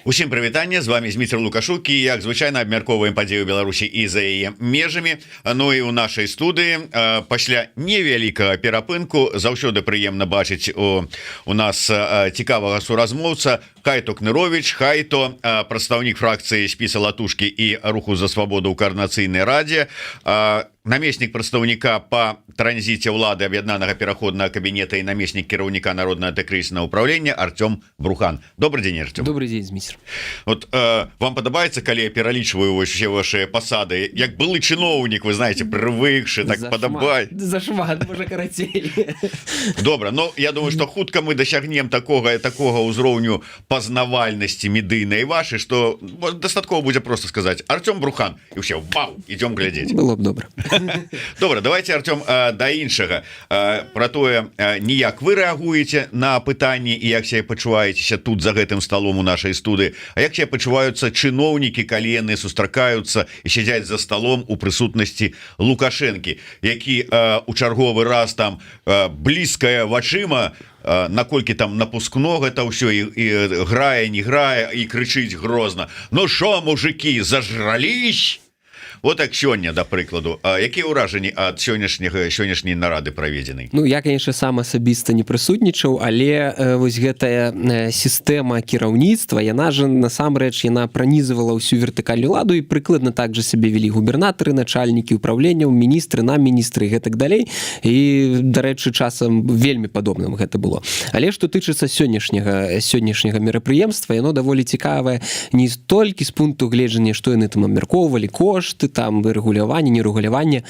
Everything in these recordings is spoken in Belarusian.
Усім прывітанне, з вами Зміцер Лукашук і як звычайна абмяркоўваем падзею Беларусі і за яе межамі. Ну і ў нашай студыі пасля невялікага перапынку заўсёды прыемна бачыць у нас цікавага суразмоўца Хайто Кнырович. Хайто, прадстаўнік фракцыі спіса Латушкі і руху за свабоду ў Коордынацыйнай радзе, намеснік прадстаўніка па транзіце ўлады аб'яднанага пераходнага кабінета і намеснік кіраўніка народнага антыкрызіснага ўправлення Артём Брухан. Добрый день, Артём. Добрый день, Зміцер. Вот вам падабаецца, калі я пералічваю усе ваши пасады, як былы чыноўнік, вы знаете, прывыкшы, так падабай. Зашмат, можа карацей. Добра, но я думаю, что хутка мы дасягнем такога ўзроўню пазнавальнасці медыйнай вашай, что дастаткова будзе просто сказаць Артём Брухан, і ўсе вау, идём глядзець. Было б добра. Добра, давайте, Артём, да іншага про тое, ніяк вы рэагуеце на пытанні і як себе пачуваецеся тут за гэтым столом у нашай студыі, а як себе пачуваюцца чыноўнікі, калі яны сустракаюцца і сядзяць за столом у прысутнасці Лукашэнкі, які у чарговы раз там блізкая вачыма, наколькі там напускно гэта ўсё і грае, не грае і крычыць грозна: ну шо, мужики, зажрались? Вот так сёння, да прыкладу, якія ўражанні ад сённяшняй нарады праведзенай? Ну, я, конечно, сам асабіста не прысутнічаў, але вось гэтая сістэма кіраўніцтва, яна же насамрэч яна пранізывала ўсю вертыкальную ладу, і прыкладна так же сябе вялі губернатары, начальнікі ўправленняў, міністры, намміністры і гэтак далей. І, дарэчы, часам вельмі падобным гэта было. Але што тычыцца сённяшняга мерапрыемства, яно даволі цікавае не толькі з пункту гледжання, што яны там абмяркоўвалі, кошты, там рэгуляванне, нерэгуляванне.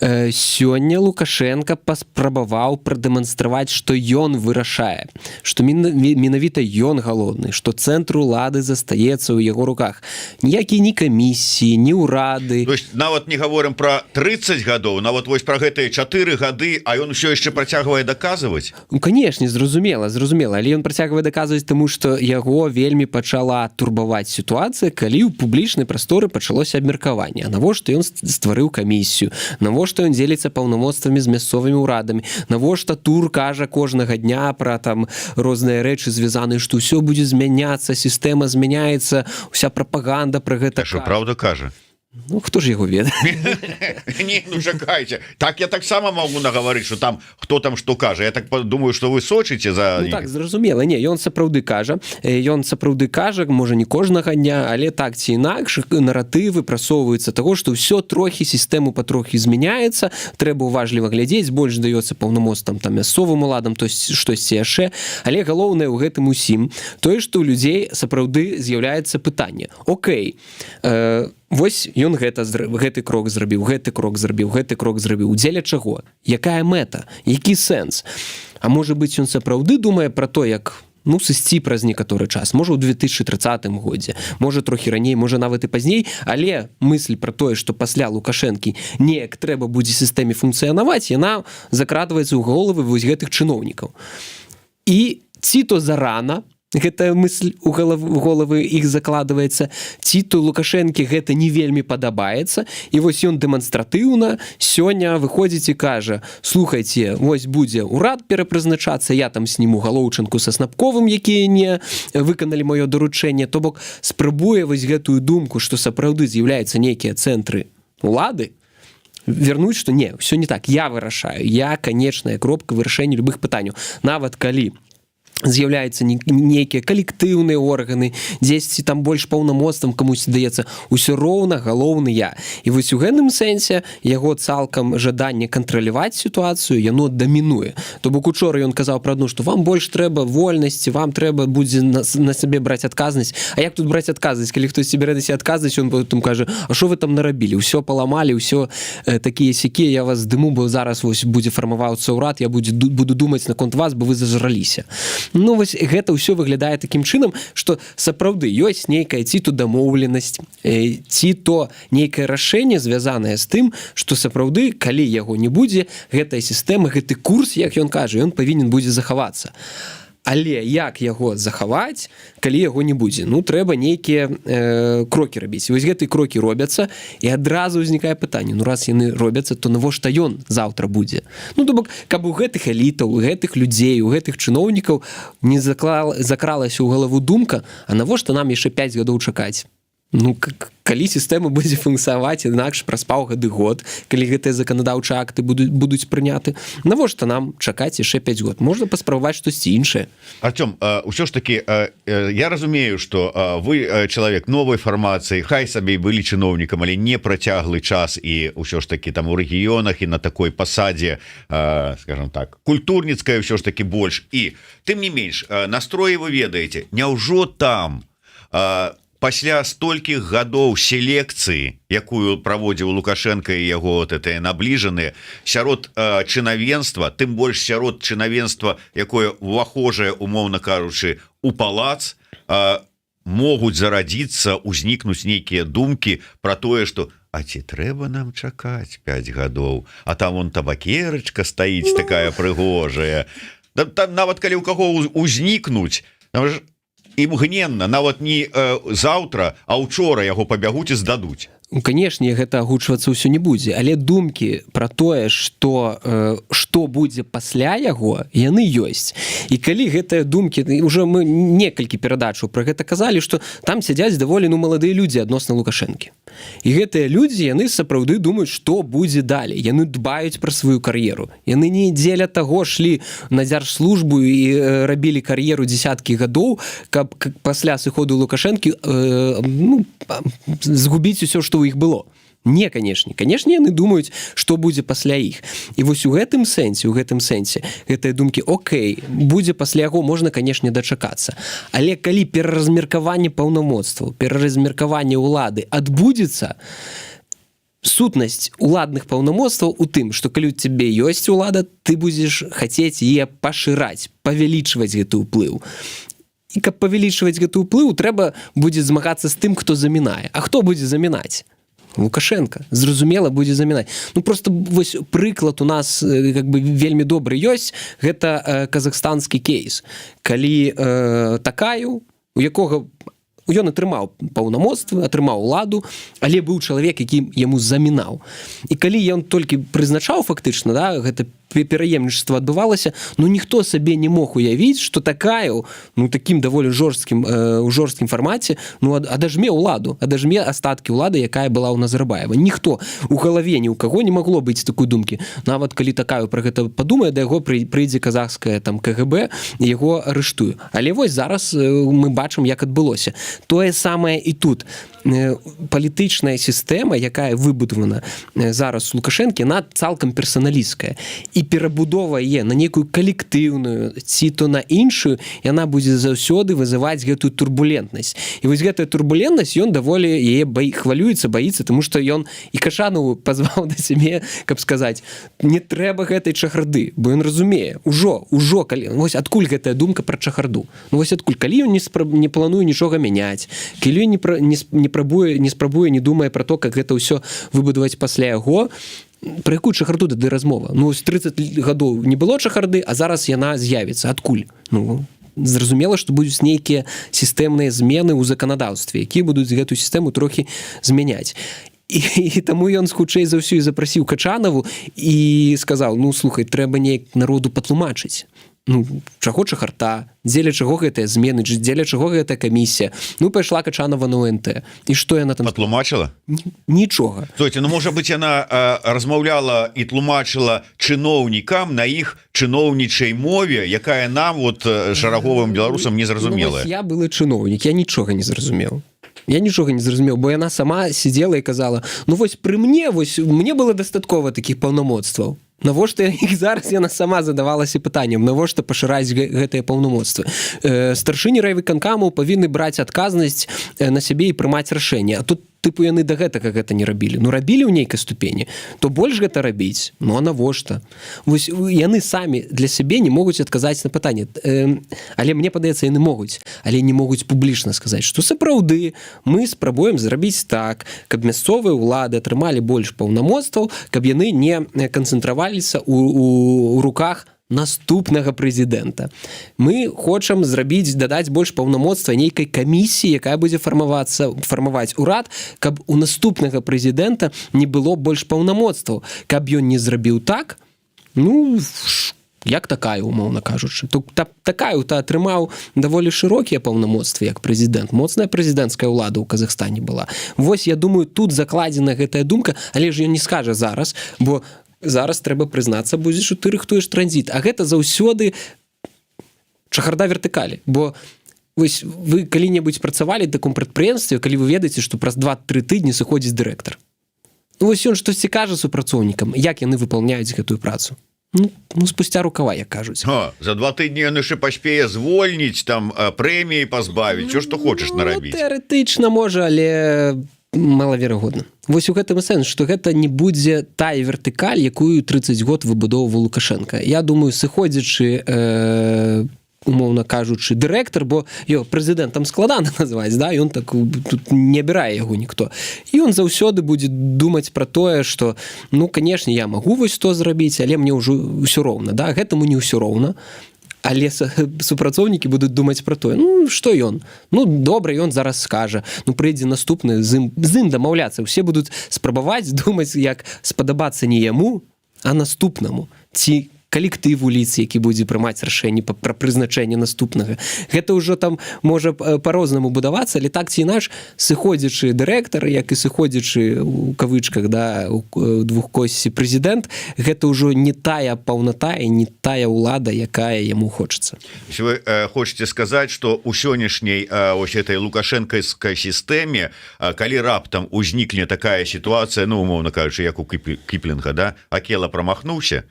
Сёння Лукашенко паспрабаваў прадэманстраваць, што ён вырашае, што менавіта ён галоўны, што цэнтр улады застаецца ў яго руках. Ніякія ні камісіі, ні ўрады. То есть нават не гаворым про 30 гадоў, нават вось про гэтыя 4 гады, а ён усё яшчэ працягвае даказваць? Ну, канешне, зразумела, але ён працягвае даказваць, таму што яго вельмі пачала турбаваць сітуацыя, калі ў публічнай прасторы пачалося абмеркаванне. Навошта ён стварыў камісію, навошта ён дзеліцца паўнамоцтвамі з мясцовымі ўрадамі, навошта Тур кажа кожнага дня пра там розныя рэчы звязаныя, што ўсё будзе змяняцца, сістэма змяняецца, уся прапаганда пра гэта кажа. Што праўда кажа? Ну, хто ж яго ведае? Не, ну чакайце. Так я таксама магу нагаварыць, што там хто там што кажа. Я так думаю, што вы сочыце за... Ну так, зразумела. Не, ён сапраўды кажа. Можа, не кожнага дня, але так ці інакш наратывы прасоўваюцца таго, што ўсё трохі, сістэму патрохі змяняецца, трэба уважліва глядзець, больш даецца паўнамоцтвам там мясцовым уладам, то штосьці яшчэ. Але галоўнае ў гэтым усім тое, што ў людзей сапраўды з'яўляецца пытанне. Окей, вось ён гэты крок зрабіў, дзеля чаго? Якая мэта? Які сэнс? А можа быць, ён сапраўды думае пра то, як сысці праз некаторы час, можа ў 2030 годзе, можа трохі раней, можа нават і пазней, але мысль пра тое, што пасля Лукашэнкі неяк трэба будзе сістэме функцыянаваць, яна закрадваецца ў головы вось гэтых чыноўнікаў. І ці то зарана гэтая мысль у головы іх закладваецца, ці то Лукашэнкі гэта не вельмі падабаецца, і вось ён дэманстратыўна сёння выходзіць і кажа: слухайце, вось будзе ўрад перапрызначацца, я там сніму Галоўчынку са Снапковым, якія не выканалі маё даручэнне. То бок спрабуе вось гэтую думку, што сапраўды з'яўляюцца нейкія цэнтры улады, вернуць, што не, ўсё не так, я вырашаю, я канечная кропка вырашэння любых пытанняў. Нават калі з'яўляюцца нейкія калектыўныя органы, дзесьці там больш паўнамоцтвам камусь даецца, усё роўна галоўны я. І вось у гэтым сэнсе яго цалкам жаданне кантраляваць сітуацыю, яно дамінуе. То бок учора ён казаў пра адну, што вам больш трэба вольнасці, вам трэба будзе на сабе браць адказнасць. А як тут браць адказнасць? Калі хтось бярэ на сябе адказнасць, ён потым кажа: а што вы там нарабілі? Усё паламалі, усё такія-сякія, я вас здыму, бо зараз вось будзе фармавацца ўрад, я буду думаць наконт вас, бо вы зажраліся. Ну, вось гэта ўсё выглядае такім чынам, што сапраўды ёсць нейкая ці то дамоўленасць, ці то нейкае рашэнне, звязанае з тым, што сапраўды, калі яго не будзе, гэтая сістэма, гэты курс, як ён кажа, ён павінен будзе захавацца. Але як яго захаваць, калі яго не будзе? Ну, трэба нейкія крокі рабіць. І вось гэтыя крокі робяцца, і адразу ўзнікае пытанне. Ну, раз яны робяцца, то навошта ён заўтра будзе? Ну, то бок, каб у гэтых элітаў, у гэтых людзей, у гэтых чыноўнікаў не закралася ў галаву думка, а навошта нам яшчэ 5 гадоў чакаць? Ну, калі сістэма будзе функцыяваць інакш праз паўгады год, калі гэтыя заканадаўчыя акты будуць прыняты, навошта нам чакаць яшчэ 5 год? Можна паспрабаваць штосьці іншае. Артём, ўсё ж таки я разумею, што вы чалавек новай фармацыі, хай сабе былі чыноўнікам, але не працяглы час і ўсё ж таки там у рэгіёнах і на такой пасадзе, скажем так, культурніцкая ўсё ж таки больш. І тым не менш, настроі вы ведаеце, няўжо там пасля столькіх гадоў селекцыі, якую праводзіў Лукашенко і яго вот это набліжаныя, сярод чынавенства, тым больш сярод чынавенства, якое увахожае, умоўна кажучы, у палац, могуць зарадзіцца, узнікнуць нейкія думкі пра тое, што а ці трэба нам чакаць 5 гадоў, а там вон табакерачка стаіць такая прыгожая. Нават калі ў каго узнікнуць, імгненна, нават не заўтра, а учора яго пабягуць і здадуць. Канешне, гэта агучвацца ўсё не будзе, але думкі пра тое, што будзе пасля яго, яны ёсць. І калі гэтыя думкі, уже мы некалькі перадачаў пра гэта казалі, што там сядзяць даволі маладыя людзі адносна Лукашэнкі. І гэтыя людзі, яны сапраўды думаюць, што будзе далей. Яны дбаюць пра сваю кар'еру. Яны не дзеля таго шлі на дзяржслужбу і рабілі кар'еру дзесяткі гадоў, каб пасля сыходу Лукашэнкі згубіць усё, што ў іх было. Не, канешне. Канешне, яны думаюць, што будзе пасля іх. І вось у гэтым сэнсе, гэтыя думкі, окей, будзе пасля яго, можна, канешне, дачакацца. Але калі пераразмеркаванне паўнамоцтваў, пераразмеркаванне ўлады адбудзецца, сутнасць уладных паўнамоцтваў у тым, што калі ў цябе ёсць улада, ты будзеш хацець яе пашыраць, павялічваць гэты ўплыў. І каб павялічваць гэты ўплыў, трэба будзе змагацца з тым, хто замінае. А хто будзе замінаць? Лукашенко. Зразумела, будзе замінаць. Ну, просто вось прыклад у нас как бы вельмі добры ёсць. Гэта казахстанскі кейс. Калі Такаю, у якога ён атрымаў паўнамоцтвы, атрымаў уладу, але быў чалавек, які яму замінаў. І калі ён толькі прызначаў фактычна, да, гэта пераемнічства адбывалася, ну ніхто сабе не мог уявіць, што Такаю, ну такім даволі у жорсткім фармаце, ну адажме ўладу, адажме астаткі ўлады, якая была ў Назарбаева. Ніхто у галаве ні ў каго не магло быць такой думкі. Нават калі Такаю пра гэта падумае, да яго прыйдзе казахскае там КГБ і яго арыштуе. Але вось зараз мы бачым, як адбылося. Тое самае і тут. Палітычная сістэма, якая выбудавана зараз у Лукашэнкі, яна цалкам персаналісцкая. І перабудова яе на нейкую калектыўную, ці то на іншую, яна будзе заўсёды вызываць гэтую турбулентнасць. І вось гэтая турбулентнасць, ён даволі яе хвалюецца, баіцца, таму што ён і Качанову пазваў да сябе, каб сказаць, не трэба гэтай чахарды, бо ён разумее, ужо, калі, вось адкуль гэтая думка пра чахарду. Ну вось адкуль, калі ён не плануе нічога мяняць, калі ён не спрабуе, не думае пра то, как гэта ўсё выбудаваць пасля яго, пра якую чахарду тады размова? Ну, 30 гадоў не было чахарды, а зараз яна з'явіцца. Адкуль? Ну, зразумела, што будуць нейкія сістэмныя змены ў заканадаўстве, якія будуць гэтую сістэму трохі змяняць. І таму ён хутчэй за ўсё і запрасіў Качанову і сказаў, ну, слухай, трэба неяк народу патлумачыць. Ну, чаго чахарта, дзеля чаго гэтыя змены, дзеля чаго гэтая камісія. Ну, пайшла Качанова на УНТ. І што яна там... Патлумачыла? Нічога. Стойте, ну, можа быць, яна размаўляла і тлумачыла чыноўнікам на іх чыноўнічай мове, якая нам, вот, шараговым беларусам, не зразумелая. Ну, я былы чыноўнік, я нічога не зразумеў. Я нічога не зразумеў, бо яна сама сидела і казала, ну вось пры мне, вось мне было дастаткова такіх паўнамоцтваў. Навошта іх зараз яна сама задавалася пытаннем, навошта пашыраць гэтыя паўнамоцтвы. Старшыні райвыканкамаў павінны браць адказнасць на сябе і прымаць рашэнне. А тут тыпу яны да гэтага гэта не рабілі. Ну рабілі ў нейкай ступені, то больш гэта рабіць. Ну а навошта? Вось яны самі для сябе не могуць адказаць на пытанне. Але мне падаецца, яны могуць, але не могуць публічна сказаць, што сапраўды мы спрабуем зрабіць так, каб мясцовыя ўлады атрымалі больш паўнамоцтваў, каб яны не канцэнтраваліся у руках наступнага прэзідэнта. Мы хочам дадаць больш паўнамоцтва нейкай камісіі, якая будзе фармаваць урад, каб у наступнага прэзідэнта не было больш паўнамоцтваў. Каб ён не зрабіў так, ну, як такая, умоўна кажучы. Такая атрымаў даволі шырокія паўнамоцтвы, як прэзідэнт. Моцная прэзідэнцкая ўлада ў Казахстане была. Вось, я думаю, тут закладзена гэтая думка, але ж ён не скажа зараз, бо зараз трэба прызнацца будзе, што ты рыхтуеш транзіт, а гэта заўсёды чахарда вертыкалі, бо вось вы калі-небудзь працавалі таком прадпрыемстве, калі вы ведаеце, што праз 2-3 тыдні сыходзіць дырэктар. Вось ён штосьці кажа супрацоўнікам, як яны выконваюць гэтую працу. Ну, спусця рукава, як кажуць. За 2 тыдні ён яшчэ паспее звольніць, там прэміі пазбавіць, што хочаш нарабіць. Тэарэтычна можа, але малаверагодна. Вось у гэтым сэнс, што гэта не будзе тая вертыкаль, якую 30 год выбудоўваў Лукашенко. Я думаю, сыходзячы, умоўна кажучы, дырэктар, бо прэзідэнтам складана назваць, да? Ён так тут не абірае яго ніхто. І ён заўсёды будзе думаць пра тое, што, ну, канешне, я магу вось то зрабіць, але мне ўжо ўсё роўна, да? Гэтаму не ўсё роўна. Але супрацоўнікі будуць думаць пра тое, ну, што ён? Ну, добра, ён зараз скажа. Ну, прыйдзе наступны, з ім дамаўляцца. Усе будуць спрабаваць думаць, як спадабацца не яму, а наступнаму. Ці калектыву лиц, які будзе прымаць рашэнне пра прызначэнне наступнага. Гэта ўжо там можа па-рознаму будавацца, але так ці інакш сыходзячы дырэктар, як і сыходзячы у кавычках, да, у двухкосці прэзідэнт, гэта ўжо не тая паўната і не тая ўлада, якая яму хочацца. Вы хочаце сказаць, што ў сённяшняй ось этой лукашэнкаўскай сістэме, калі раптам узнікне такая сітуацыя, ну, умоўна кажучы, як у Кіплінга, да, Акела прамахнуўся,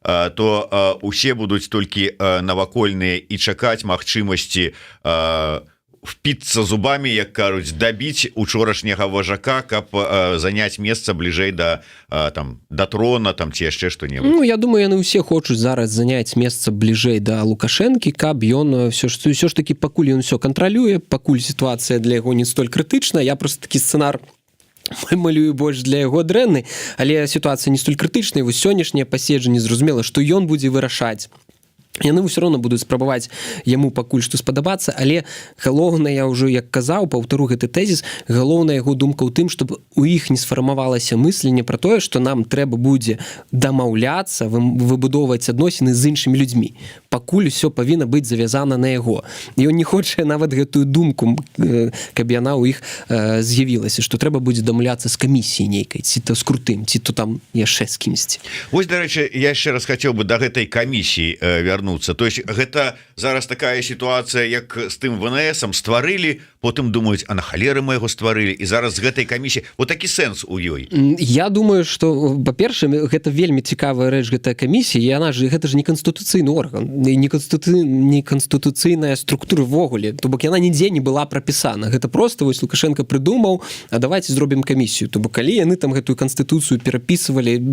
то усе будуць толькі навакольныя і чакаць магчымасці впіцца зубамі, як кажуць, дабіць учорашняга важака, каб заняць месца бліжэй да трона там ці яшчэ што-небудзь. Ну, я думаю, яны ўсе хочуць зараз заняць месца бліжэй да Лукашэнкі, каб ён ўсё ж такі пакуль ён усё кантралюе, пакуль сітуацыя для яго не столь крытычна. Я просто такі сцэнар малюю больш для яго дрэнны, але сітуацыя не столь крытычная. Вось сённяшняе паседжанне зразумела, што ён будзе вырашаць. Яны ўсё роўна будуць спрабаваць яму пакуль што спадабацца, але галоўнае, я ўжо як казаў, паўтару гэты тэзіс, галоўная яго думка ў тым, чтобы у іх не сфармавалася мысленне пра тое, што нам трэба будзе дамаўляцца, выбудоўваць адносіны з іншымі людзьмі. Пакуль усё павінна быць завязана на яго. І ён не хоча нават гэтую думку, каб яна ў іх з'явілася, што трэба будзе дамаўляцца з камісіяй нейкай, ці то з крутым, ці то там яшчэ з кімсьці. Вось, дарэчы, я яшчэ раз хацеў бы да гэтай камісіі вярнуцца. То есть гэта зараз такая сітуацыя, як з тым ВНС-ам стварылі, потым думаюць, а на халеры мы яго стварылі, і зараз з гэтай камісіі вот такі сэнс у ёй. Я думаю, што, па-першае, гэта вельмі цікавая рэч, гэтая камісія, і гэта ж не канстытуцыйны орган, не канстытуцыйная структура ввогуле, то бок яна нідзе не была прапісана. Гэта просто вось Лукашенко прыдумаў, а давайте зробім камісію. То бок калі яны там гэтую канстытуцыю перапісвалі,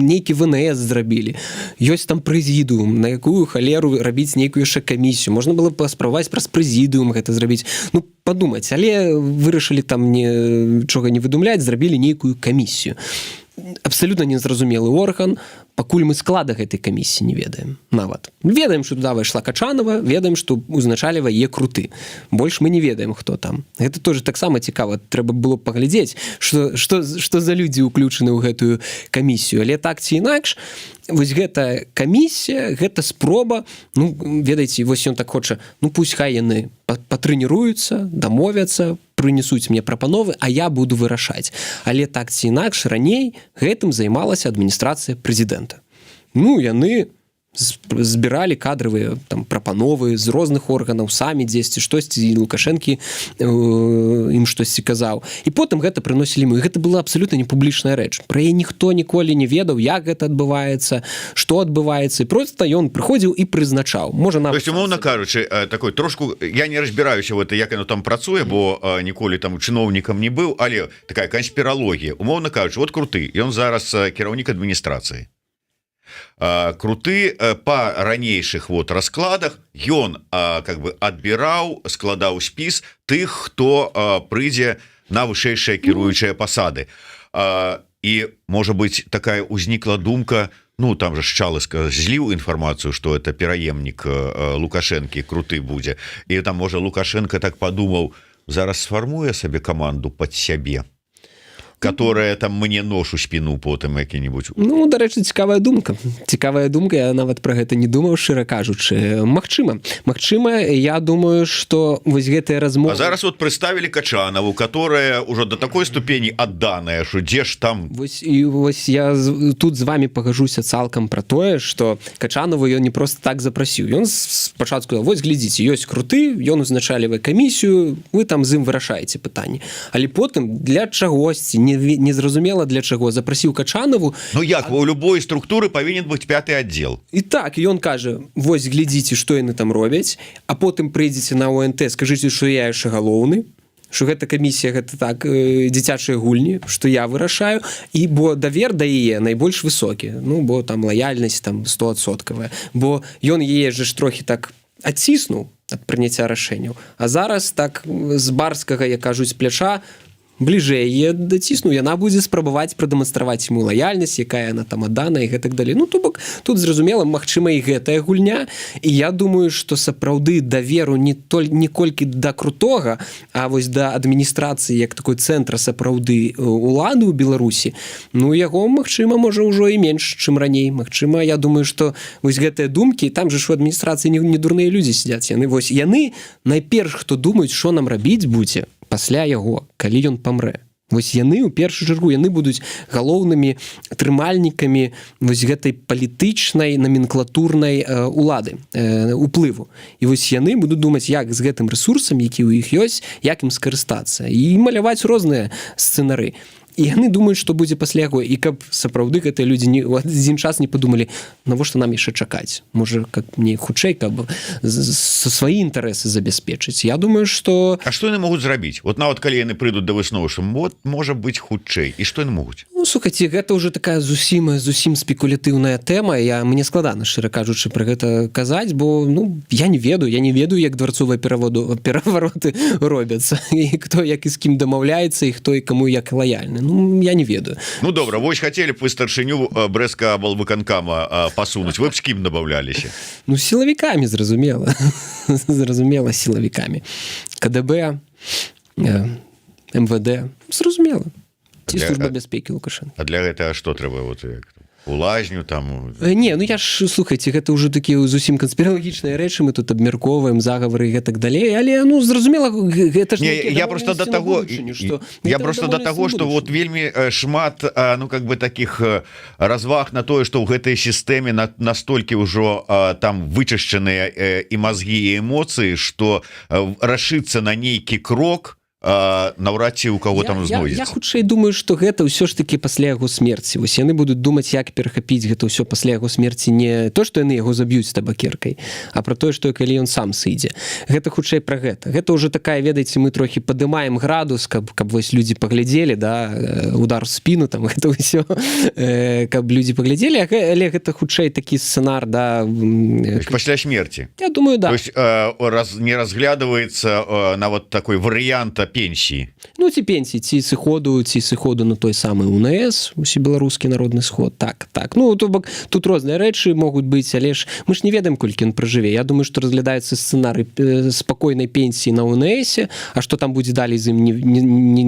нейкі ВНС зрабілі, ёсць там прэзідыум, на якую халеру рабіць нейкую яшчэ камісію. Можна было паспрабаваць праз прэзідыум гэта зрабіць. Ну, падумаць, але вырашылі там нічога не выдумляць, зрабілі нейкую камісію. Абсалютна незразумелы орган, пакуль мы склада гэтай камісіі не ведаем нават. Ведаем, што туды пайшла Качанова, ведаем, што узначальвае е Круты. Больш мы не ведаем, хто там. Гэта тоже таксама цікава, трэба было паглядзець, што за людзі ўключаны ў гэтую камісію. Але так ці інакш, вось гэта камісія, гэта спроба, ну, ведаеце, вось ён так хоча, ну, пусть хай яны патрэніруюцца, дамовяцца, прынесуць мне прапановы, а я буду вырашаць. Але так ці інакш, раней гэтым займалася адміністрацыя прэзідэнта. Ну, яны збіралі кадравыя там прапановы з розных органаў, самі дзесьці штосьці, і Лукашэнкі ім штосьці казаў. І потым гэта прыносілі мы. Гэта была абсалютна не публічная рэч. Пра яе ніхто ніколі не ведаў, як гэта адбываецца, што адбываецца. І проста ён прыходзіў і прызначаў. Можа, нават... То есть, умоўна кажучы, такой трошку... Я не разбіраюся в это, як яно там працуе, бо ніколі там чыноўнікам не быў, але такая канспіралогія. Умоўна кажучы, вот Круты, ён зараз кіраўнік адміністрацыі. Круты па ранейшых вот раскладах ён как бы адбіраў, складаў спіс тых, хто прыйдзе на вышэйшыя кіруючыя пасады. І можа быць такая ўзнікла думка, Ну там же Чалыска зліў інфармацыю, что это пераемнік Лукашэнкі круты будзе, і там можа Лукашенко так подумаў, зараз сфармуе сабе каманду под сябе, которая там мне нож у спіну потым які-нибудь. Ну, дарэчы, цікавая думка, я нават пра гэта не думаў, шчыра кажучы. Магчыма, я думаю, что вось гэтыя размовы... А зараз вот представили Качанову, которая уже до такой ступені адданая, что дзе ж там... Вось я тут з вами пагажуся цалкам пра тое, что Качанову ён не просто так запрасіў. Ён спачатку сказаў, вось глядзіце, ёсць круты, ён узначальвае камісію, вы там з ім вырашаеце пытанні. Але потым для чагосьці незразумела для чаго запрасіў Качанову. Ну як, у любой структуры павінен быць 5-й аддзел. І так, ён кажа, вось глядзіце, што яны там робяць, а потым прыйдзеце на ОНТ, скажыце, што я яшчэ галоўны, што гэта камісія, гэта так, дзіцячыя гульні, што я вырашаю, і бо давер да яе найбольш высокі, ну, бо там лаяльнасць там 100%, бо ён яе ж трохі так адціснуў ад прыняцця рашэнняў, а зараз так з барскага, як кажуць, пляча бліжэй яе даціснуў, яна будзе спрабаваць прадэманстраваць ему лаяльнасць, якая яна там аддана і гэтак далей. Ну, то бок, тут зразумела, магчыма і гэтая гульня, і я думаю, што сапраўды даверу не колькі да крутога, а вось да адміністрацыі, як такой цэнтра сапраўды улады ў Беларусі, ну, яго, магчыма, можа ўжо і менш, чым раней. Магчыма, я думаю, што вось гэтыя думкі, там же ж у адміністрацыі не дурныя людзі сядзяць. Яны найперш, хто думаюць, што нам рабіць будзе пасля яго, калі ён памрэ. Вось яны ў першую чаргу яны будуць галоўнымі трымальнікамі вось гэтай палітычнай наменклатурнай улады, уплыву. І вось яны будуць думаць, як з гэтым рэсурсам, які ў іх ёсць, як ім скарыстацца і маляваць розныя сцэнары. І яны думаюць, што будзе пасля яго, і каб сапраўды гэтыя людзі адзін час не падумалі, навошта нам яшчэ чакаць, можа, каб мне хутчэй, каб свае інтарэсы забяспечыць. Я думаю, што... А што яны могуць зрабіць? Вот нават калі яны прыйдуць да высновы, што можа быць хутчэй, і што яны могуць? Ну, слухайце, гэта ўжо такая зусім спекулятыўная тэма, мне складана, шчыра кажучы, пра гэта казаць, бо, ну, я не ведаю, як дварцовыя перавароты робяцца, і хто як і з кім дамаўляецца, і хто і каму як лаяльны. Ну, я не ведаю. Ну, добра, вось хацелі б вы старшыню Брэсцкага аблвыканкама пасунуць, вы б з кім дабаўляліся? Ну, сіламі, зразумела. Зразумела, сіламі. КДБ, МВД, зразумела. Ці служба бяспекі Лукашенка. А для гэтага што трэба? Вот як у лазню там... Не, ну я ж, слухайце, гэта ўжо такія зусім канспіралагічныя рэчы, мы тут абмяркоўваем загавары і гэтак далей, але, ну, зразумела, гэта ж... Я просто да таго, што вот вельмі шмат, ну, как бы таких разваг на тое, што ў гэтай сістэме настолькі ўжо там вычышчаныя і мазгі, і эмоцыі, што рашыцца на нейкі крок, наўрад ці у кого там знойдзецца. Я хутчэй думаю, што гэта ўсё ж таки пасля яго смерці. Вось яны будуць думаць, як перахапіць гэта ўсё пасля яго смерці, не то, што яны яго заб'юць табакеркай, а пра тое, што калі ён сам сыдзе. Гэта хутчэй пра гэта. Гэта ўжо такая, ведаеце, мы трохі падымаем градус, каб вось людзі паглядзелі, да, удар в спіну, там гэта ўсё, каб людзі паглядзелі, але гэта хутчэй такі сцэнар, да. Пасля смерці. Я думаю, да. То есть не разглядываецца нават такой варыянт пенсіі. Ну, ці пенсіі, ці сыходу на той самы УНС, усебеларускі народны сход. Так. Ну, то бок, тут розныя рэчы могуць быць, але ж мы ж не ведаем, колькі ён пражыве. Я думаю, што разглядаецца сцэнарый спакойнай пенсіі на УНС, а што там будзе далей з ім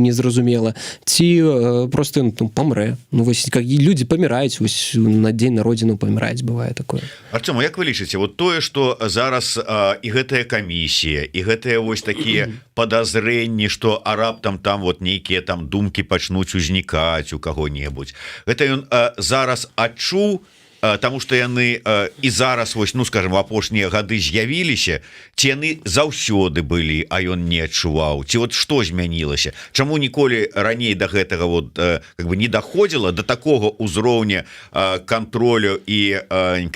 незразумела. Ці просто ён памрэ. Ну, вось, людзі паміраюць, вось на дзень народзіну паміраюць, бывае такое. Артём, а як вы лічыце, вот тое, што зараз і гэтая камісія, і гэтыя вось такія падазрэнні, што раптам там вот нейкія там думкі пачнуць узнікаць у каго-небудзь. Гэта ён зараз адчуў, таму што яны і зараз вось, ну, скажем, апошнія гады з'явіліся, ці яны заўсёды былі, а ён не адчуваў, ці вот што змянілася, чаму ніколі раней да гэтага вот как бы не даходзіла до такога ўзроўня кантролю і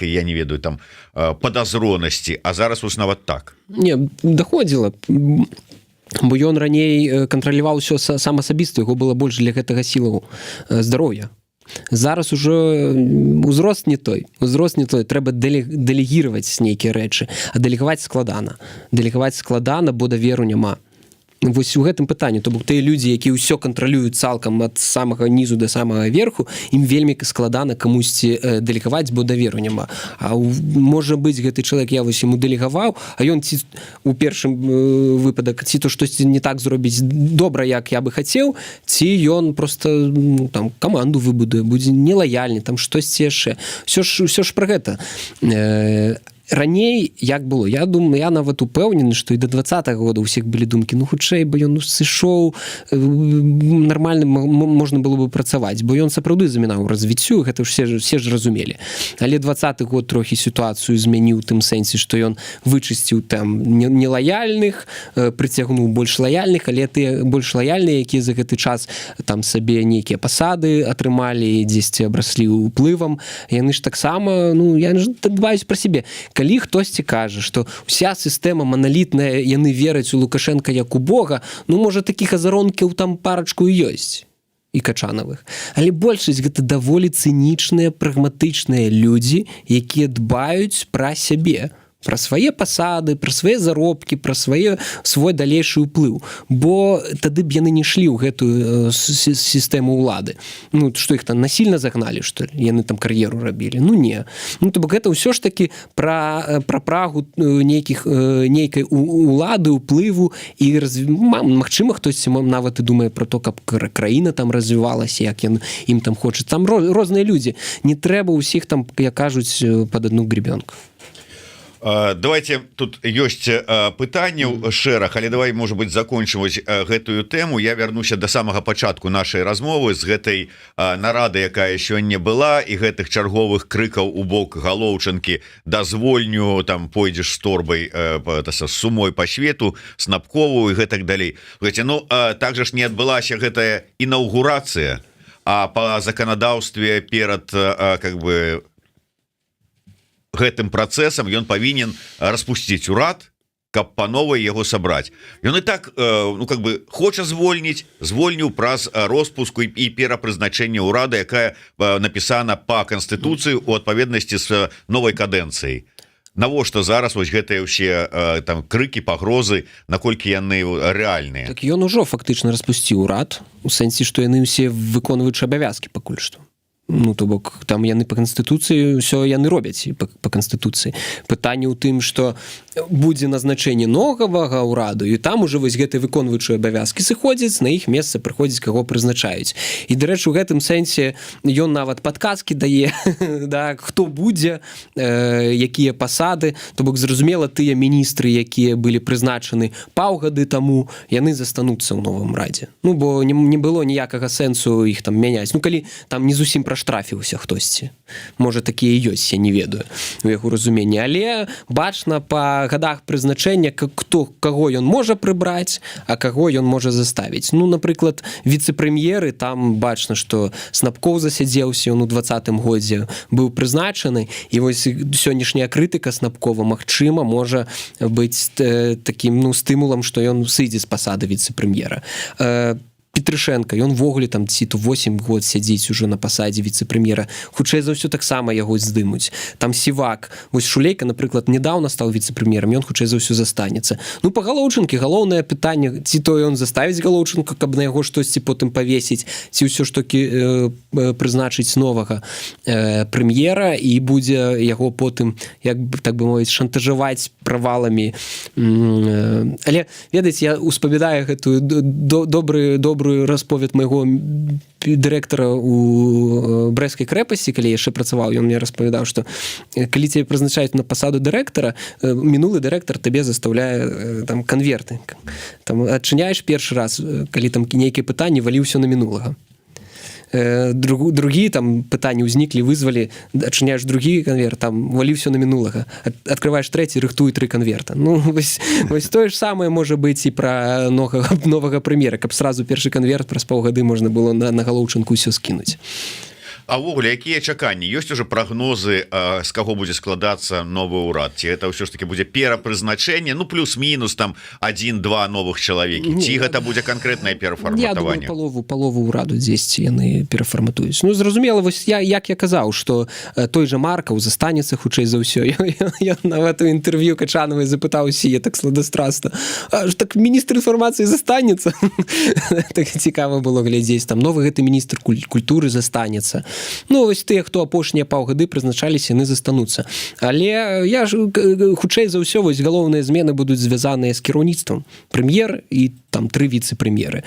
я не ведаю там падазронасці, а зараз вось нават так. Не, даходзіла, бо ён раней кантраляваў усё сам асабіста, яго было больш для гэтага сілаў здароўя. Зараз ужо узрост не той, трэба дэлегіраваць нейкія рэчы, а дэлегаваць складана, бо даверу няма. вось у гэтым пытанні, то бок тыя людзі, якія ўсё кантралююць цалкам ад самага нізу да самага верху, ім вельмі складана камусьці дэлегаваць, бо даверу няма. А можа быць гэты чалавек, я вось яму дэлегаваў, а ён ці у першым выпадак ці то штосьці не так зробіць добра, як я бы хацеў, ці ён просто там каманду выбудуе, будзе нелаяльны, там штосьці яшчэ. Усё ж пра гэта. Раней як было, я думаю, я нават упэўнены, што і да 20-го года у всех былі думкі, ну хутчэй бы ён сышоў, нармальна можна было бы працаваць, бо ён сапраўды замінаў развіццю, гэта все ж разумелі. Але 20-й год трохі сітуацыю змяніў у тым сэнсе, што ён вычысціў там нелаяльных, прыцягнуў больш лаяльных, але тыя больш лаяльныя, якія за гэты час там сабе нейкія пасады атрымалі, дзесьці абраслі ўплывам, яны ж таксама, ну я ж дбаюсь пра сябе. Калі хтосьці кажа, што ўся сістэма маналітная, яны вераць у Лукашенка як у Бога, ну, можа, такіх азаронкаў там парачку і ёсць, і Качанавых. Але большасць гэта даволі цынічныя, прагматычныя людзі, якія дбаюць пра сябе, пра свае пасады, пра свае заробкі, пра свой далейшы ўплыў. Бо тады б яны не шлі ў гэтую сістэму ўлады. Ну, што іх там насильно загналі, што яны там кар'еру рабілі? Ну, не. Ну, то бок гэта ўсё ж такі пра прагу нейкай улады, ўплыву і магчыма, хтосьці нават і думае пра то, каб краіна там развівалася, як ім там хоча. Там розныя людзі. Не трэба ўсіх там, як кажуць, пад адну гребенку. Давайте, тут ёсць пытанняў шэраг, але давай, можа быць, закончваць гэтую тэму. Я вярнуся да самага пачатку нашай размовы з гэтай нарады, якая сёння была, і гэтых чарговых крыкаў у бок Галоўчынкі: дазвольню, там пойдзеш з торбай, з сумой па свету, снапковую і гэтак далей. Ну, так жа ж не адбылася гэтая інаўгурацыя, а па заканадаўстве перад как бы гэтым працэсам ён павінен распусціць урад, каб па новай яго сабраць. Ён і так, ну, как бы хоча звольніў праз роспуску і перапрызначэнне ўрада, якая напісана па Канстытуцыі у адпаведнасці з новай кадэнцыяй. Навошта зараз вось гэтыя ўсе там крыкі, пагрозы, наколькі яны рэальныя? Так ён ужо фактычна распусціў урад, у сэнсе, што яны ўсе выконваюць абавязкі пакуль што. Ну, то бок, там яны па Канстытуцыі ўсё яны робяць па Канстытуцыі. Пытанне ў тым, што будзе назначэнне новага ўраду, і там ужо вось гэтыя выконваючыя абавязкі сыходзяць, на іх месца прыходзіць, каго прызначаюць. І, дарэчы, у гэтым сэнсе ён нават падказкі дае, да, хто будзе, якія пасады. То бок, зразумела, тыя міністры, якія былі прызначаны паўгады таму, яны застануцца ў новым радзе. Ну, бо не было ніякага сэнсу іх там мяняць. Ну, калі там не зусім праштрафіўся хтосьці. Можа, такія ёсць, я не ведаю у яго разуменні. Але бачна па гадах прызначэння, каго ён можа прыбраць, а каго ён можа заставіць. Ну, напрыклад, віцэ-прэм'еры, там бачна, што Снапкоў засядзеўся, ён у 20-м годзе быў прызначаны, і вось сённяшняя крытыка Снапкова, магчыма, можа быць такім, ну, стымулам, што ён сыдзе з пасады віцэ-прэм'ера. Петрышенко, ён ввогуле там ці то 8 год сядзіць ужо на пасадзе віцэ-прэм'ера. Хутчэй за ўсё таксама яго здымуць. Там Сівак. Вось Шулейка, напрыклад, нядаўна стаў віцэ-прэм'ерам, ён хутчэй за ўсё застанецца. Ну, па Галоўчынкі галоўнае пытанне, ці то ён заставіць Галоўчынку, каб на яго штосьці потым павесіць, ці ўсё ж такі прызначыць новага прэм'ера і будзе яго потым, як так бы мовіць, шантажаваць праваламі. Але, ведаеце, я успамінаю гэтую добрую расповед майго дырэктара у Брэсцкай крэпасці, калі яшчэ працаваў, ён мне распавядаў, што калі цябе прызначаюць на пасаду дырэктара, мінулы дырэктар табе застаўляе там канверты. Там адчыняеш першы раз, калі там нейкія пытанні, валі ўсё на мінулага. Другие там пытанні ўзніклі, вызвалі, адчыняеш другі канверт, там валі ўсё на мінулага. Адкрываеш трэці, рыхтуй 3 канверта. Ну, вось тое ж самае можа быць і пра новага прэм'ера, каб сразу першы канверт праз паўгады можна было на Галоўчынку ўсё скінуць. А ўвогуле якія чаканні ёсць уже прагнозы з каго будзе складацца новы ўрад ці это ўсё ж таки будзе перапрызначэнне ну плюс-мінус там 1-2 новых чалавекі ці гэта будзе канкрэтнае перафарматаванне палову ўраду дзесьці яны перафарматуюць ну зразумела вось як я казаў что той же Маркаў застанецца хутчэй за ўсё я нават у інтэрв'ю Качанавай запытаўся я так сладастрастна так міністр інфармацыі застанецца так цікава было глядзець там новы гэты міністр культуры застанецца ну вось тыя хто апошнія паўгады прызначаліся яны застануцца але я ж хутчэй за ўсё вось галоўныя змены будуць звязаныя з кіраўніцтвам прэм'ер і там 3 віцэ-прэм'еры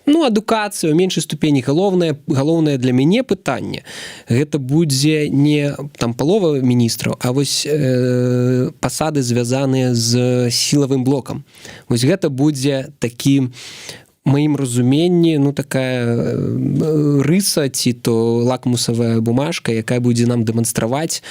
ну адукацыя у меншай ступені галоўнае для мяне пытанне гэта будзе не там палова міністраў а вось пасады звязаныя з сілавым блокам вось гэта будзе такі маім разуменні ну такая рыса ці то лакмусавая бумажка якая будзе нам дэманстраваць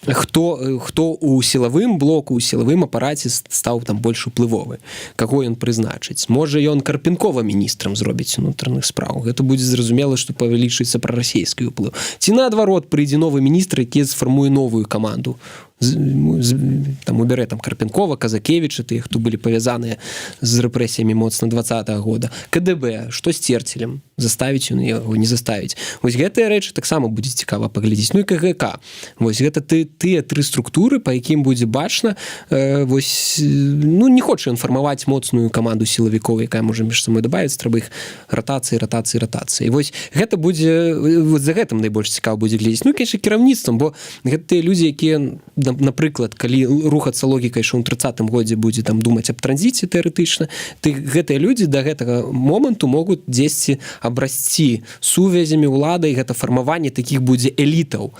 хто у сілавым блоку у сілавым апараце стаў там больш уплывовы каго ён прызначыць можа ён Карпенкова міністрам зробіць унутраных спраў гэта будзе зразумела што павялічыцца прарасійскі ўплыў ці наадварот прыйдзе новы міністр які сфармуе новую каманду там убярэ там Карпенкова Казакевіча тыя хто былі павязаныя з рэпрэсіямі моцна 20-го года КДБ што з Церцелем заставіць ён яго не заставіць вось гэтыя рэчы таксама будзе цікава паглядзець ну і КГК вось гэта тыя 3 структуры па якім будзе бачна вось ну не хоча інфармаваць моцную каманду сілавікоў якая можа між самой дабавіць трэба іх ратацыі вось гэта будзе вот за гэтым найбольш цікава будзе глядзець ну конечно кіраўніцтвам бо гэтыя людзі якія напрыклад калі рухацца логікай що ў 30-м годзе будзе там думаць аб транзіце тэарэтычна ты гэтыя людзі да гэтага моманту могуць дзесьці абрасці сувязямі ўладай гэта фармаванне такіх будзе элітаў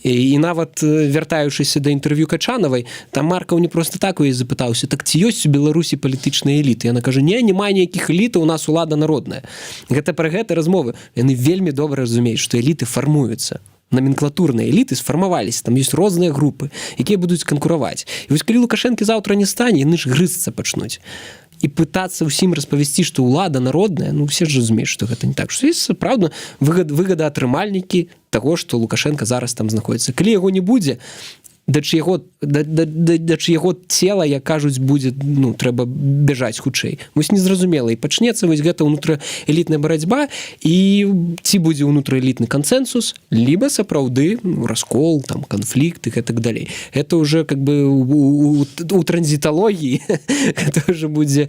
і нават вяртаючыся да інтэрв'ю Качанавай там Маркаў не просто так у яе запытаўся так ці ёсць у Беларусі палітычныя эліты яна кажа не няма ніякіх элітаў у нас улада народная гэта пра гэта размовы яны вельмі добра разумеюць што эліты фармуюцца номенклатурныя эліты сфармаваліся там ёсць розныя групы якія будуць канкураваць і вось калі Лукашэнкі заўтра не стане яны ж грызцца пачнуць і пытацца ўсім распавесці што ўлада народная ну все ж разумеюць што гэта не так што ёсць сапраўдна выгада атрымальнікі таго што Лукашенко зараз там знаходіцца калі яго не будзе да чыяго цела як кажуць будзе ну трэба бяжаць хутчэй вось незразумела і пачнецца вось гэта ўнутраэлітная барацьба і ці будзе ўнутраэлітны кансэнсус либо сапраўды раскол там канфлікт і так далей это уже как бы у транзіталогіі это уже будзе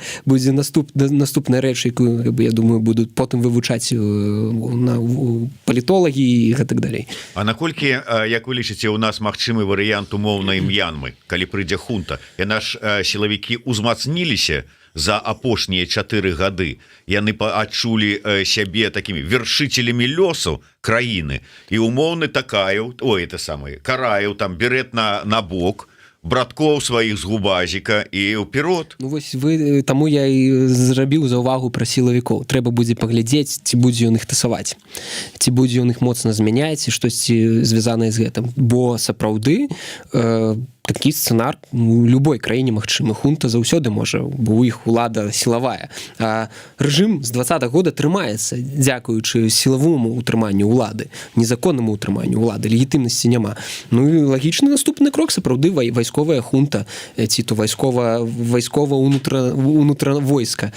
наступная рэч якую я думаю будуць потым вывучаць на палітолагі і гэтак далей А наколькі як вы лічыце у нас магчымы варыянт умоўнай М'янмы калі прыйдзе хунта яна ж сілавікі узмацніліся за апошнія 4 гады яны адчулі сябе такімі вершителямі лёсу краіны і умоўны такаю ой это самае караю там берет на бок браткоў сваіх з губазіка і ўперод ну, вось вы таму я і зрабіў за ўвагу пра сілавікоў трэба будзе паглядзець ці будзе ён іх тасаваць ці будзе ён іх моцна змяняць і штосьці звязанае з гэтым бо сапраўды такі сцэнар у любой краіне магчымы хунта заўсёды можа бо у іх улада сілавая а рэжым з 20-го года трымаецца дзякуючы сілавому утрыманню улады незаконнаму утрыманню улады легітымнасці няма ну і лагічны наступны крок сапраўды вайсковая хунта ці то вайскова унутра войска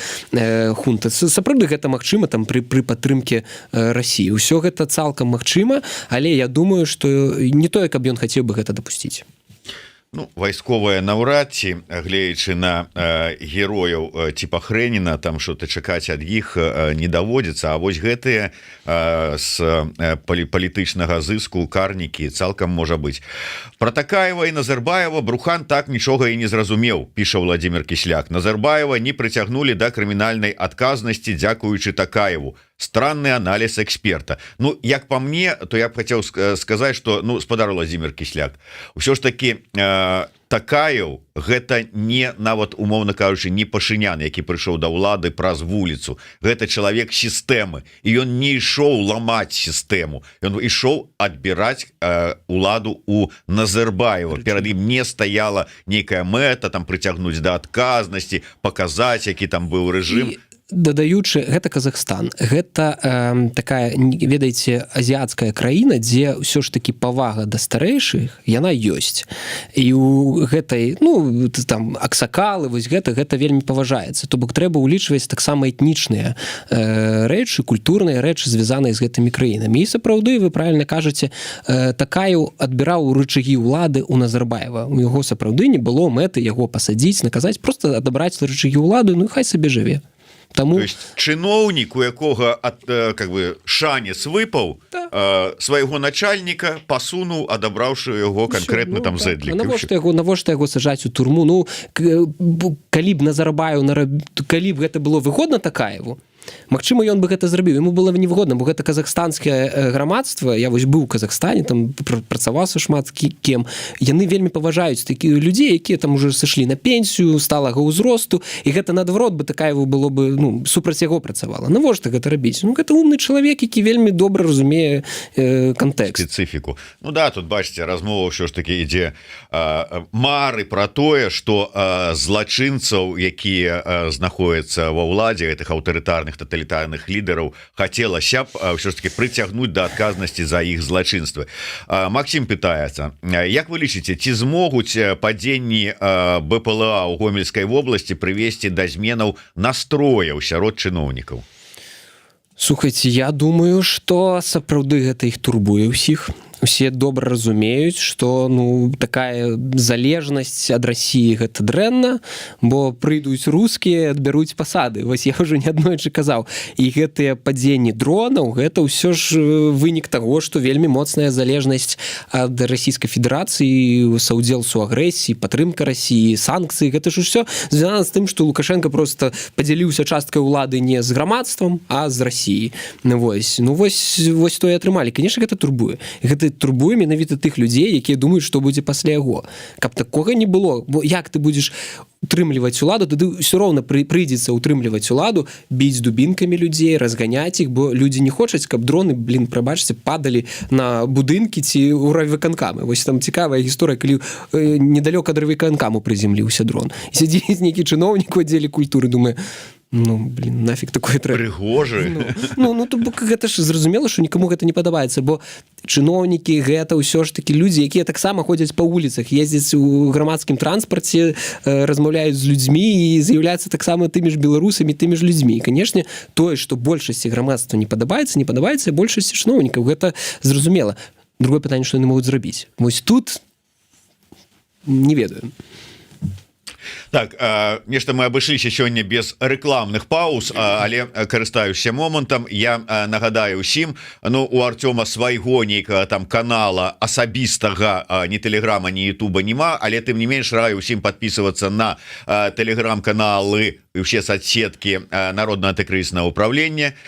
хунта сапраўды гэта магчыма там пры падтрымке Расіі ўсё гэта цалкам магчыма але я думаю што не тое каб ён хацеў бы гэта дапусціць Ну, вайсковая наўрад ці гледзячы на герояў типа Хрэніна там что-то чакаць ад іх не даводзіцца А вось гэтыя з палітычнага зыску карнікі цалкам можа быць про Такаева і Назарбаева Брухан так нічога і не зразумеў піша Владимир Кісляк Назарбаева не прыцягнулі да крымінальнай адказнасці дзякуючы Такаеву странный анализ эксперта Ну як по мне то я б хотел сказать что ну спадар Владимир Кісляк ўсё ж таки Такаев гэта не нават умоўна кажучы не Пашынян які прыйшоў да ўлады праз вуліцу гэта чалавек сістэмы і ён не ішоў ламаць сістэму ён ішоў адбіраць уладу у Назарбаева перад ім не стаяла нейкая мэта там прыцягнуць да адказнасці паказаць які там быў рэжым дадаючы гэта Казахстан, гэта такая, ведаеце, азіяцкая краіна, дзе ўсё ж такі павага да старэйшых яна ёсць, і у гэтай, ну там аксакалы, вось гэта вельмі паважаецца, то бок трэба ўлічваць таксама этнічныя рэчы, культурныя рэчы, звязаныя з гэтымі краінамі. І сапраўды, вы правільна кажаце, Такаеў адбіраў рычагі ўлады у Назарбаева, у яго сапраўды не было мэты яго пасадзіць, наказаць, просто адабраць рычагі ўлады, ну хай сабе жыве. Таму... То есть чыноўнік, у якога как бы шанец выпаў, свайго начальніка пасунуў, адабраўшы яго канкрэтна там зэдлік. Навошта яго сажаць у турму? Ну, калі б Назарбаеў, калі б гэта было выгодна Такаеву, магчыма, ён бы гэта зрабіў, яму было невыгодна, бо гэта казахстанскае грамадства, я вось быў у Казахстане, там працаваўся шмат кем, яны вельмі паважаюць такія людзей, якія там уже сышлі на пенсію, сталага ўзросту, і гэта наадварот бы Такаеву было бы, ну, супраць яго працавала. Навошта гэта рабіць? Ну, гэта умны чалавек, які вельмі добра разумее кантэкст. Спецыфіку. Ну да, тут бачыце, размова ўсё ж такі ідзе мары пра тое, што злачынцаў, якія знаходзяцца ва ўладзе гэтых аўтарытарных тоталітарных лідараў, хацелася б ўсё ж таки прыцягнуць да адказнасці за іх злачынствы. Максім пытаецца, як вы лічыце, ці змогуць падзенні БПЛА ў Гомельскай вобласці прывесці да зменаў настрояў сярод чыноўнікаў? Слухайце, я думаю, што сапраўды гэта іх турбуе ўсіх. Усе добра разумеюць, што ну такая залежнасць ад Расіі гэта дрэнна, бо прыйдуць рускія, адбяруць пасады. Вось я ўжо неаднойчы казаў. І гэтыя падзенні дронаў, гэта ўсё ж вынік таго, што вельмі моцная залежнасць ад Расійскай Федэрацыі, саўдзелу агрэсіі, падтрымка Расіі, санкцыі. Гэта ж усё звязана з тым, што Лукашенко проста падзяліўся часткай улады не з грамадствам, а з Расіі. Вось то і атрымалі. Канешне, гэта турбуе. Гэта турбуе менавіта тых людзей, якія думаюць, што будзе пасля яго. Каб такога не было, бо як ты будзеш утрымліваць уладу, тады ўсё роўна прыйдзецца утрымліваць уладу, біць дубінкамі людзей, разганяць іх, бо людзі не хочуць, каб дроны, прабачце, падалі на будынкі ці ў райвыканкамы. Вось там цікавая гісторыя, калі недалёка ад райвыканкаму прыземліўся дрон. І сядзіць нейкі чыноўнік у аддзеле культуры, думае, нафиг такое трэба. Прыгожы. То гэта ж зразумела, што нікому гэта не падабаецца, бо чыноўнікі гэта ўсё ж такі людзі, якія таксама ходзяць па вуліцах, ездзяць у грамадскім транспарце, размаўляюць з людзьмі і з'яўляюцца таксама тымі ж беларусамі, тымі ж людзьмі. І, канешне, тое, што большасці грамадства не падабаецца, большасці чыноўнікаў. Гэта зразумела. Другое пытанне, што яны могуць зрабіць. Вось тут не ведаю. Так, нешта мы абышліся сёння без рэкламных пауз, але карыстаюся момантам. Я нагадаю ўсім, у Артёма свайго нейкага там канала асабістага, ні тэлеграма, ні ютуба нема, але тым не менш раю ўсім падпісвацца на тэлеграм-каналы і ўсе соцсеткі Народнага антыкрызіснага ўправлення.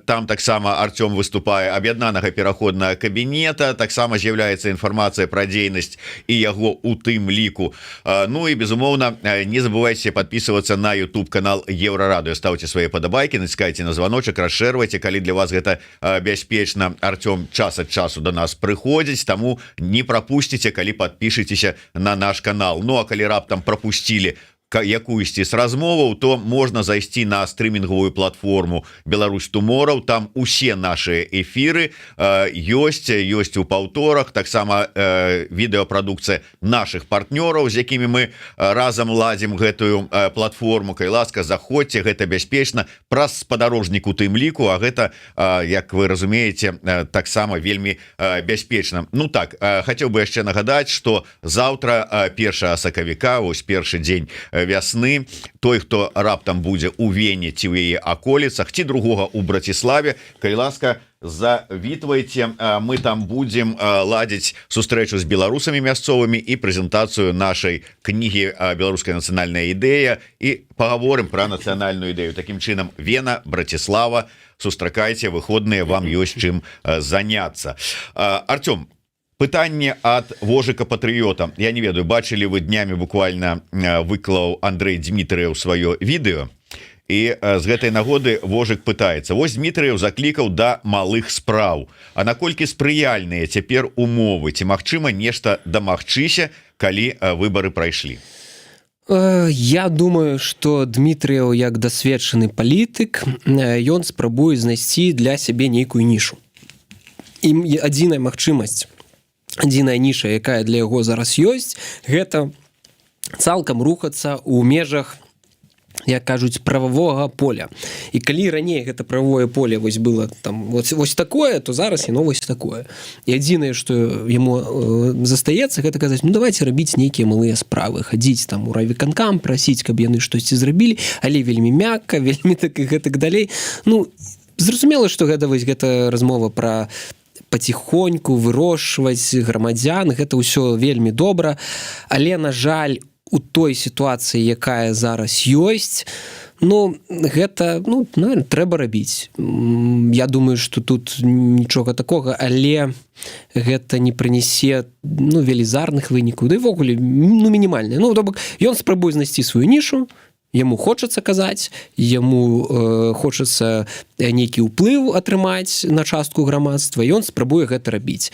Там таксама Артём выступае аб'яднанага пераходнага кабінета, таксама з'яўляецца інфармацыя пра дзейнасць і яго у тым ліку. Ну і безумоўна, не забывайте подписываться на YouTube канал Еврорадио, ставьте свои подобайки, натискайте на звоночек, расширвайте, калі для вас гэта бяспечна. Артём час от часу до нас прыходзіць, таму не пропустите, калі подпишитеся на наш канал. Ну а калі раптам пропустили якуюсьці з размоваў, то можна зайсці на стрымінгавую платформу Беларусь Тумораў. Там усе наши эфиры ёсць у паўторах, таксама відэапрадукцыя наших партнёраў, з якімі мы разам ладзім гэтую платформу. Калі ласка, заходзьце, гэта бяспечна, праз спадарожнік у тым ліку, а гэта, як вы разумееце, таксама вельмі бяспечна. Ну так, хацеў бы яшчэ нагадаць, што заўтра 1 сакавіка, ось першы дзень вясны, той, хто раптам будзе у Вене ці ў яе аколіцах, ці другога у Браціславе, калі ласка, завітвайце, мы там будзем ладзіць сустрэчу з беларусамі мясцовымі і прэзентацыю нашай кнігі «Беларуская нацыянальная ідэя» і пагаворым пра нацыянальную ідэю. Такім чынам, Вена, Браціслава, сустракайце, выходныя, вам ёсць чым заняцца. Артём, пытанне ад Вожыка Патрыёта. Я не ведаю, бачылі вы днямі буквально выклаў Андрэй Дмітрыеў сваё відэо, і з гэтай нагоды Вожык пытаецца: вось Дмітрыеў заклікаў да малых спраў. А наколькі спрыяльныя цяпер умовы? Ці магчыма нешта дамагчыся, калі выбары прайшлі? Я думаю, што Дмітрыеў як дасведчаны палітык, ён спрабуе знайсці для сябе нейкую нішу. І адзіная магчымасць, адзіная ніша, якая для яго зараз ёсць, гэта цалкам рухацца ў межах, як кажуць, прававога поля. І калі раней гэта правовое поле вось было там вось такое, то зараз яно вось такое. І адзінае, што яму застаецца, гэта казаць, ну давайте рабіць нейкія малыя справы, хадзіць там у райвыканкам, прасіць, каб яны штосьці зрабілі, але вельмі мякка, вельмі так і гэтак далей. Ну, зразумела, што гэта размова пра паціхоньку вырошчваць грамадзян, гэта ўсё вельмі добра, але, на жаль, у той сітуацыі, якая зараз ёсць, ну, гэта, ну, наверное, трэба рабіць. Я думаю, што тут нічога такога, але гэта не прынясе, ну, велізарных вынікаў, да і ввогуле, ну, мінімальныя. Ну, то бок, ён спрабуе знайсці сваю нішу, яму хочацца казаць, яму хочацца нейкі ўплыў атрымаць на частку грамадства, і ён спрабуе гэта рабіць.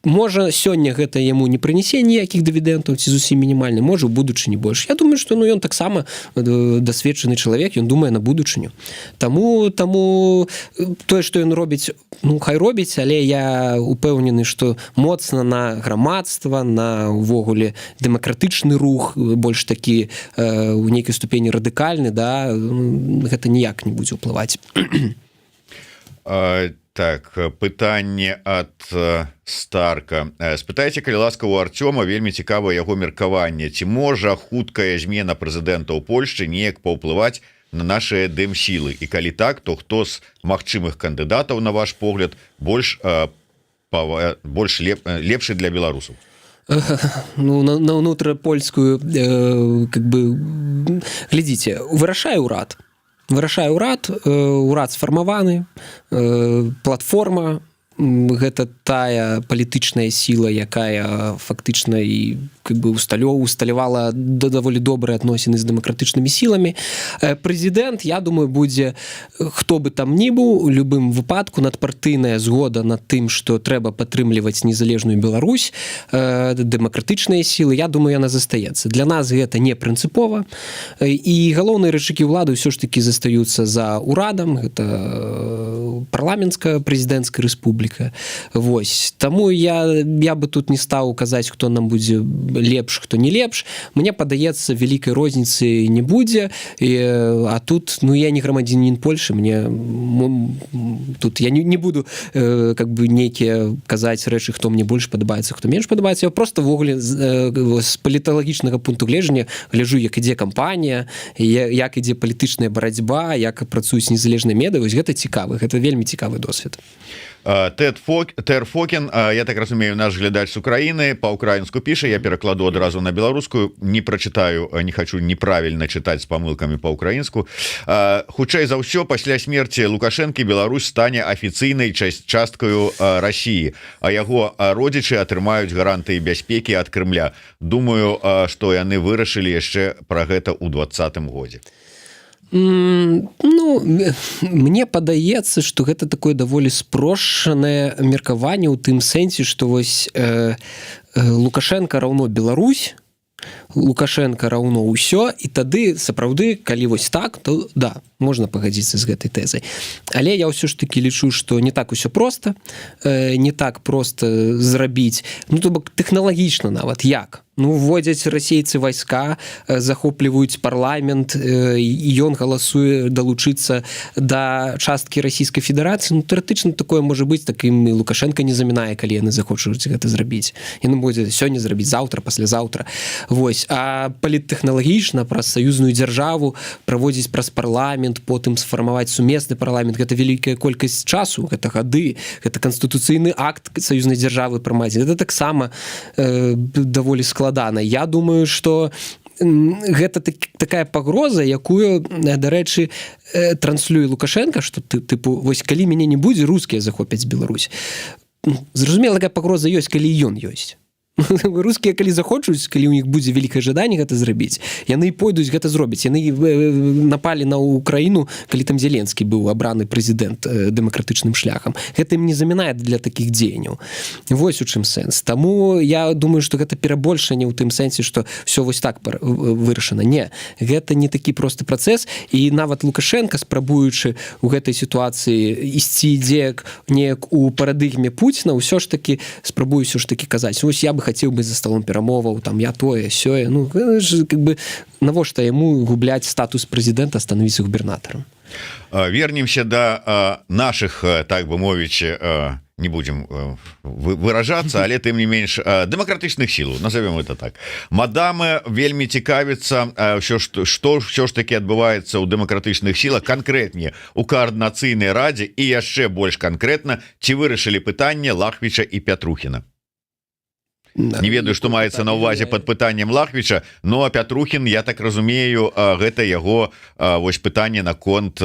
Можа, сёння гэта яму не прынясе ніякіх дывідэнтаў, ці зусім мінімальны, можа, у будучыні больш. Я думаю, што ён таксама дасведчаны чалавек, ён думае на будучыню. Таму тое, што ён робіць, ну, хай робіць, але я упэўнены, што моцна на грамадства, на увогуле дэмакратычны рух, больш такі у нейкай ступені радыкальны, да, гэта ніяк не будзе ўплываць. Так, пытанне ад Старка. Спытайце, калі ласка, у Артёма, вельмі цікава яго меркаванне. Ці можа хуткая змена прэзідэнта ў Польшчы неяк паўплываць на нашыя дэмсілы? І калі так, то хто з магчымых кандыдатаў, на ваш погляд, больш лепшы для беларусаў? Ну, на ўнутрапольскую, как бы, глядзіце, вырашае ўрад. Вырашае ўрад сфармаваны, платформа, гэта тая палітычная сіла, якая фактычна і как бы усталявала даволі добрыя адносіны з дэмакратычнымі сіламі. Прэзідэнт, я думаю, будзе, хто бы там ні быў, у любым выпадку надпартыйная згода над тым, што трэба падтрымліваць незалежную Беларусь, дэмакратычныя сілы, я думаю, яна застаецца. Для нас гэта не прынцыпова, і галоўныя рычагі ўлады ўсё ж такі застаюцца за ўрадам, гэта парламенцкая прэзідэнцкая рэспубліка. Вось. Таму я бы тут не стаў казаць, хто нам будзе лепш, хто не лепш. Мне падаецца, вялікай розніцы не будзе, а тут, ну, я не грамадзянін Польшы, мне тут я не буду как бы нейкія казаць рэчы, хто мне больш падабаецца, хто менш падабаецца. Я просто ввогуле з паліталагічнага пункту гледжання гляджу, як ідзе кампанія, як ідзе палітычная барацьба, як працуюць незалежныя медыа. Вось гэта цікавы, гэта вельмі цікавы досвед. Тер Фокін, я так разумею, наш глядач з Украіны, па-украінску піша, я перакладу адразу на беларускую, не прачытаю, не хочу неправільна чытаць з памылкамі па-украінску. Хутчэй за ўсё, пасля смерці Лукашэнкі Беларусь стане афіцыйнай часткаю Расіі, а яго родзічы атрымаюць гарантыі бяспекі ад Крымля. Думаю, што яны вырашылі яшчэ пра гэта ў 2020 годзе. Ну, мне падаецца, што гэта такое даволі спрошчанае меркаванне ў тым сэнсе, што вось Лукашенко раўно Беларусь, Лукашенко раўно ўсё, і тады сапраўды, калі вось так, то да, можна пагадзіцца з гэтай тэзай. Але я ўсё ж такі лічу, што не так усё проста, не так проста зрабіць, ну, то бок тэхналагічна нават, як? Ну, вводзяць расейцы вайска, захопліваюць парламент, і ён галасуе далучыцца да часткі Расійскай Федэрацыі. Ну, тэарэтычна такое можа быць, такім і Лукашенко не замінае, калі яны захочуць гэта зрабіць. Яны будзе сёння зрабіць, заўтра, паслязаўтра. Вось. А паліттэхналагічна праз саюзную дзяржаву праводзіць праз парламент, потым сфармаваць сумесны парламент, гэта вялікая колькасць часу, гэта гады, гэта канстытуцыйны акт саюзнай дзяржавы прымаць. Гэта таксама даволі складана. Я думаю, што гэта такая пагроза, якую, дарэчы, транслюе Лукашенко, што тыпу, вось калі мяне не будзе, рускія захопяць Беларусь. Зразумела, такая пагроза ёсць, калі ён ёсць. Рускія калі захочуць, калі ў них будзе вялікае жаданне гэта зрабіць, яны пойдуць гэта зробяць. Яны напалі на Украіну, калі там Зеленскі быў абраны прэзідэнт дэмакратычным шляхам. Гэта ім не замінае для такіх дзеянняў. Вось у чым сэнс. Таму я думаю, што гэта перабольшанне ў тым сэнсе, што все вось так вырашана. Не, гэта не такі просты працэс, і нават Лукашенко, спрабуючы ў гэтай сітуацыі ісці неяк у парадыгме Пуціна, ўсё ж такі спрабую ўсё ж такі казаць. Вось я бы хацеў быць за столом перамоваў, там я тое, сёе. Ну, как бы, навошта яму губляць статус прэзідэнта, становіцца губернатарам? Вернемся до наших, так бы мовіць, не будем выражаться, але тым не менш дэмакратычных сілаў, назовем это так. Мадамы вельмі цікавіцца, што ўсё ж таки адбываецца ў дэмакратычных сілах, канкрэтней у каардынацыйнай радзе, і яшчэ больш канкрэтна, ці вырашылі пытанне Лахвіча і Пятрухіна. Не ведаю, што маецца на ўвазе пад пытаннем Лахвіча, но Пятрухін, я так разумею, гэта яго вось пытанне наконт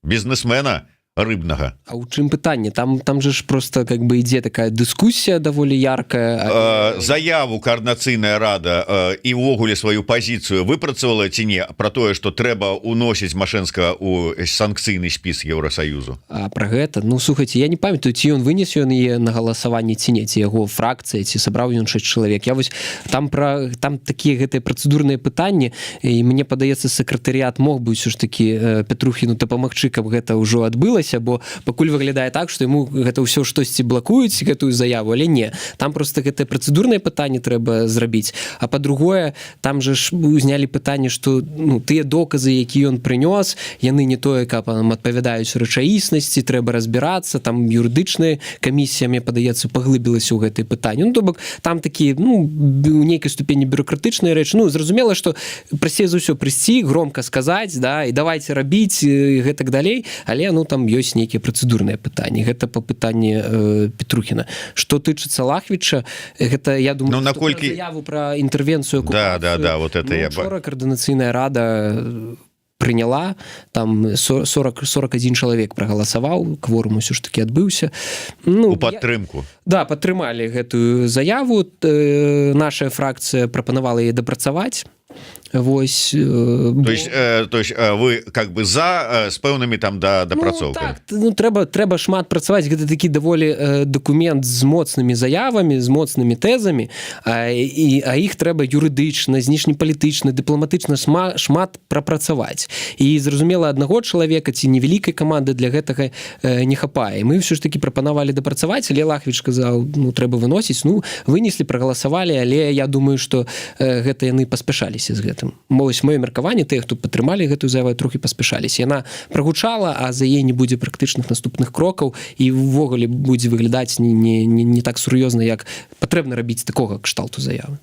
бізнесмена рыбнага. А ў чым пытанне? Там же ж просто как бы ідзе такая дыскусія даволі яркая. Заяву каардынацыйная рада і ўвогуле сваю пазіцыю выпрацавала ці не пра тое, што трэба уносіць Машэнска ў санкцыйны спіс Еўрасаюзу? А пра гэта? Ну, слухайце, я не памятаю, ці ён вынес ён яе на галасаванне ці не, ці яго фракцыя, ці сабраў ён 6 чалавек. Я вось там такія гэтыя працэдурныя пытанні, і мне падаецца, сакратарыят мог бы ўсё ж такі Пятрухіну дапамагчы, каб гэта ўжо адбылася, бо пакуль выглядае так, што яму гэта ўсё штосьці блакуюць гэтую заяву, але не. Там просто гэтае працэдурнае пытанне трэба зрабіць. А па-другое, там же ж узнялі пытанне, што тыя доказы, якія ён прынёс, яны не тое, каб адпавядаюць рэчаіснасці, трэба разбірацца, там юрыдычная камісія, мне падаецца, паглыбілася ў гэтае пытанне. Ну, то бок, там такі, у нейкай ступені бюрократычныя рэчы. Ну, зразумела, што прасцей за ўсё прыйсці, громка сказаць, да, і давайце рабіць, і гэтак далей, але, там ёсць нейкія працэдурныя пытанні. Гэта па пытанні Петрухіна. Што тычыцца Лахвіча, гэта, я думаю, наколькі... заяву пра інтэрвенцыю окупацыю. Да, вот это я... Вчора каардынацыйная рада прыняла, там 41 чалавек прагаласаваў, кворум усё ж такі адбыўся. У падтрымку. Да, падтрымалі гэтую заяву. Наша фракцыя прапанавала яе дапрацаваць. Вось, то есть вы как бы за з пэўнымі там дапрацоўкамі. Так, трэба шмат працаваць. Гэта такі даволі дакумент з моцнымі заявамі, з моцнымі тэзамі, а іх трэба юрыдычна, знешнепалітычна, дыпламатычна шмат прапрацаваць. І зразумела, аднаго чалавека ці невялікай каманды для гэтага не хапае. Мы ўсё ж такі прапанавалі дапрацаваць, але Лахвіч сказаў, трэба выносіць. Вынеслі, прагаласавалі, але я думаю, што гэта яны паспяшаліся з гэтым. Вось маё меркаванне, тыя, хто падтрымалі гэтую заяву, трохі паспяшаліся. Яна прагучала, а за яе не будзе практычных наступных крокаў, і ўвогуле будзе выглядаць не так сур'ёзна, як патрэбна рабіць такога кшталту заявы.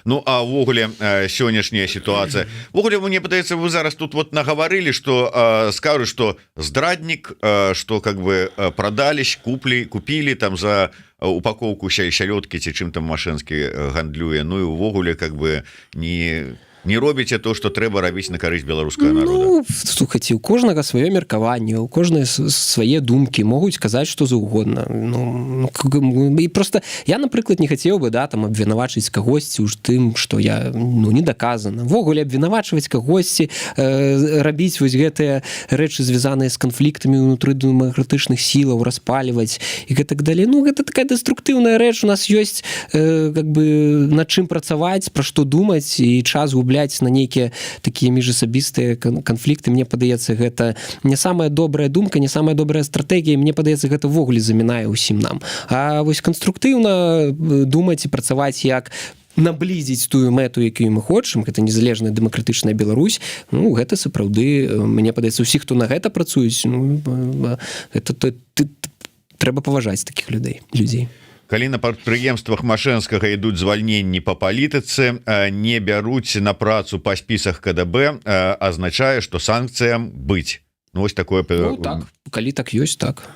Ну, а ўвогуле сённяшняя сітуацыя. Ўвогуле, мне падаецца, вы зараз тут вот нагаварылі, што скажу, што здраднік, што как бы прадались, купілі там за упаковку сялёдкі ці чым там Машэнскі гандлюе. Ну і ўвогуле как бы не робіце то, што трэба рабіць на карысць беларускага народа. Слухайце, у кожнага сваё меркаванне, у кожнай свае думкі, могуць казаць што заўгодна. І просто я, напрыклад, не хацеў бы там абвінавачыць кагосьці ў тым, што я не даказана. Ввогуле абвінавачваць кагосьці, рабіць вось гэтыя рэчы, звязаныя з канфліктамі ўнутры дэмакратычных сілаў, распаліваць і гэтак далей. Гэта такая дэструктыўная рэч. У нас ёсць как бы над чым працаваць, пра што думаць, і час губляць на нейкія такія міжасабістыя канфлікты. Мне падаецца, гэта не самая добрая думка, не самая добрая стратэгія. Мне падаецца, гэта ввогуле замінае ўсім нам. А вось канструктыўна думаць і працаваць, як наблізіць тую мэту, якую мы хочам, гэта незалежная дэмакратычная Беларусь, гэта сапраўды, мне падаецца, усіх, хто на гэта працуюць, трэба паважаць такіх людзей. Калі на прадпрыемствах Машэнскага ідуць звальненні па палітыцы, не бяруць на працу па спісах КДБ, азначае, што санкцыям быць. Вось такое... Так, калі так ёсць, так.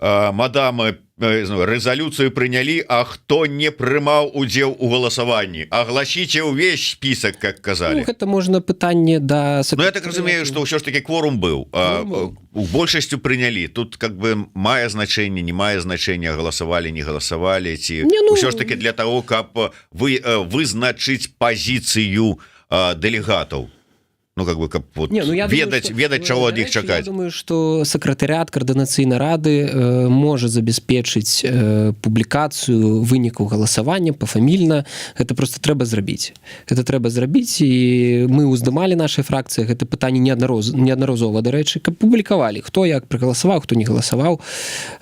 Мадамы рэзалюцыю прынялі, а хто не прымаў удзел у галасаванні, агласіце ўвесь спісак, как казалі. Гэта можна пытанне да я так разумею, што ўсё ж таки кворум быў, у большасцю прынялі. Тут как бы мае значэнне, не мае значэння, галасавалі, не галасавалі, ці ўсё ж таки для того, каб вызначыць пазіцыю дэлегатаў. Ну, как бы, вот, ведаць, чего от іх чакаць. Я думаю, что сакратарыят координацыйнай рады можа забяспечыць публікацыю вынікаў галасавання пафамільна. Гэта просто трэба зрабіць. Гэта трэба зрабіць, і мы ўздымалі нашай фракцыі гэта пытанне неаднаразова, дарэчы, каб публікавалі, хто як прагаласаваў, хто не галасаваў,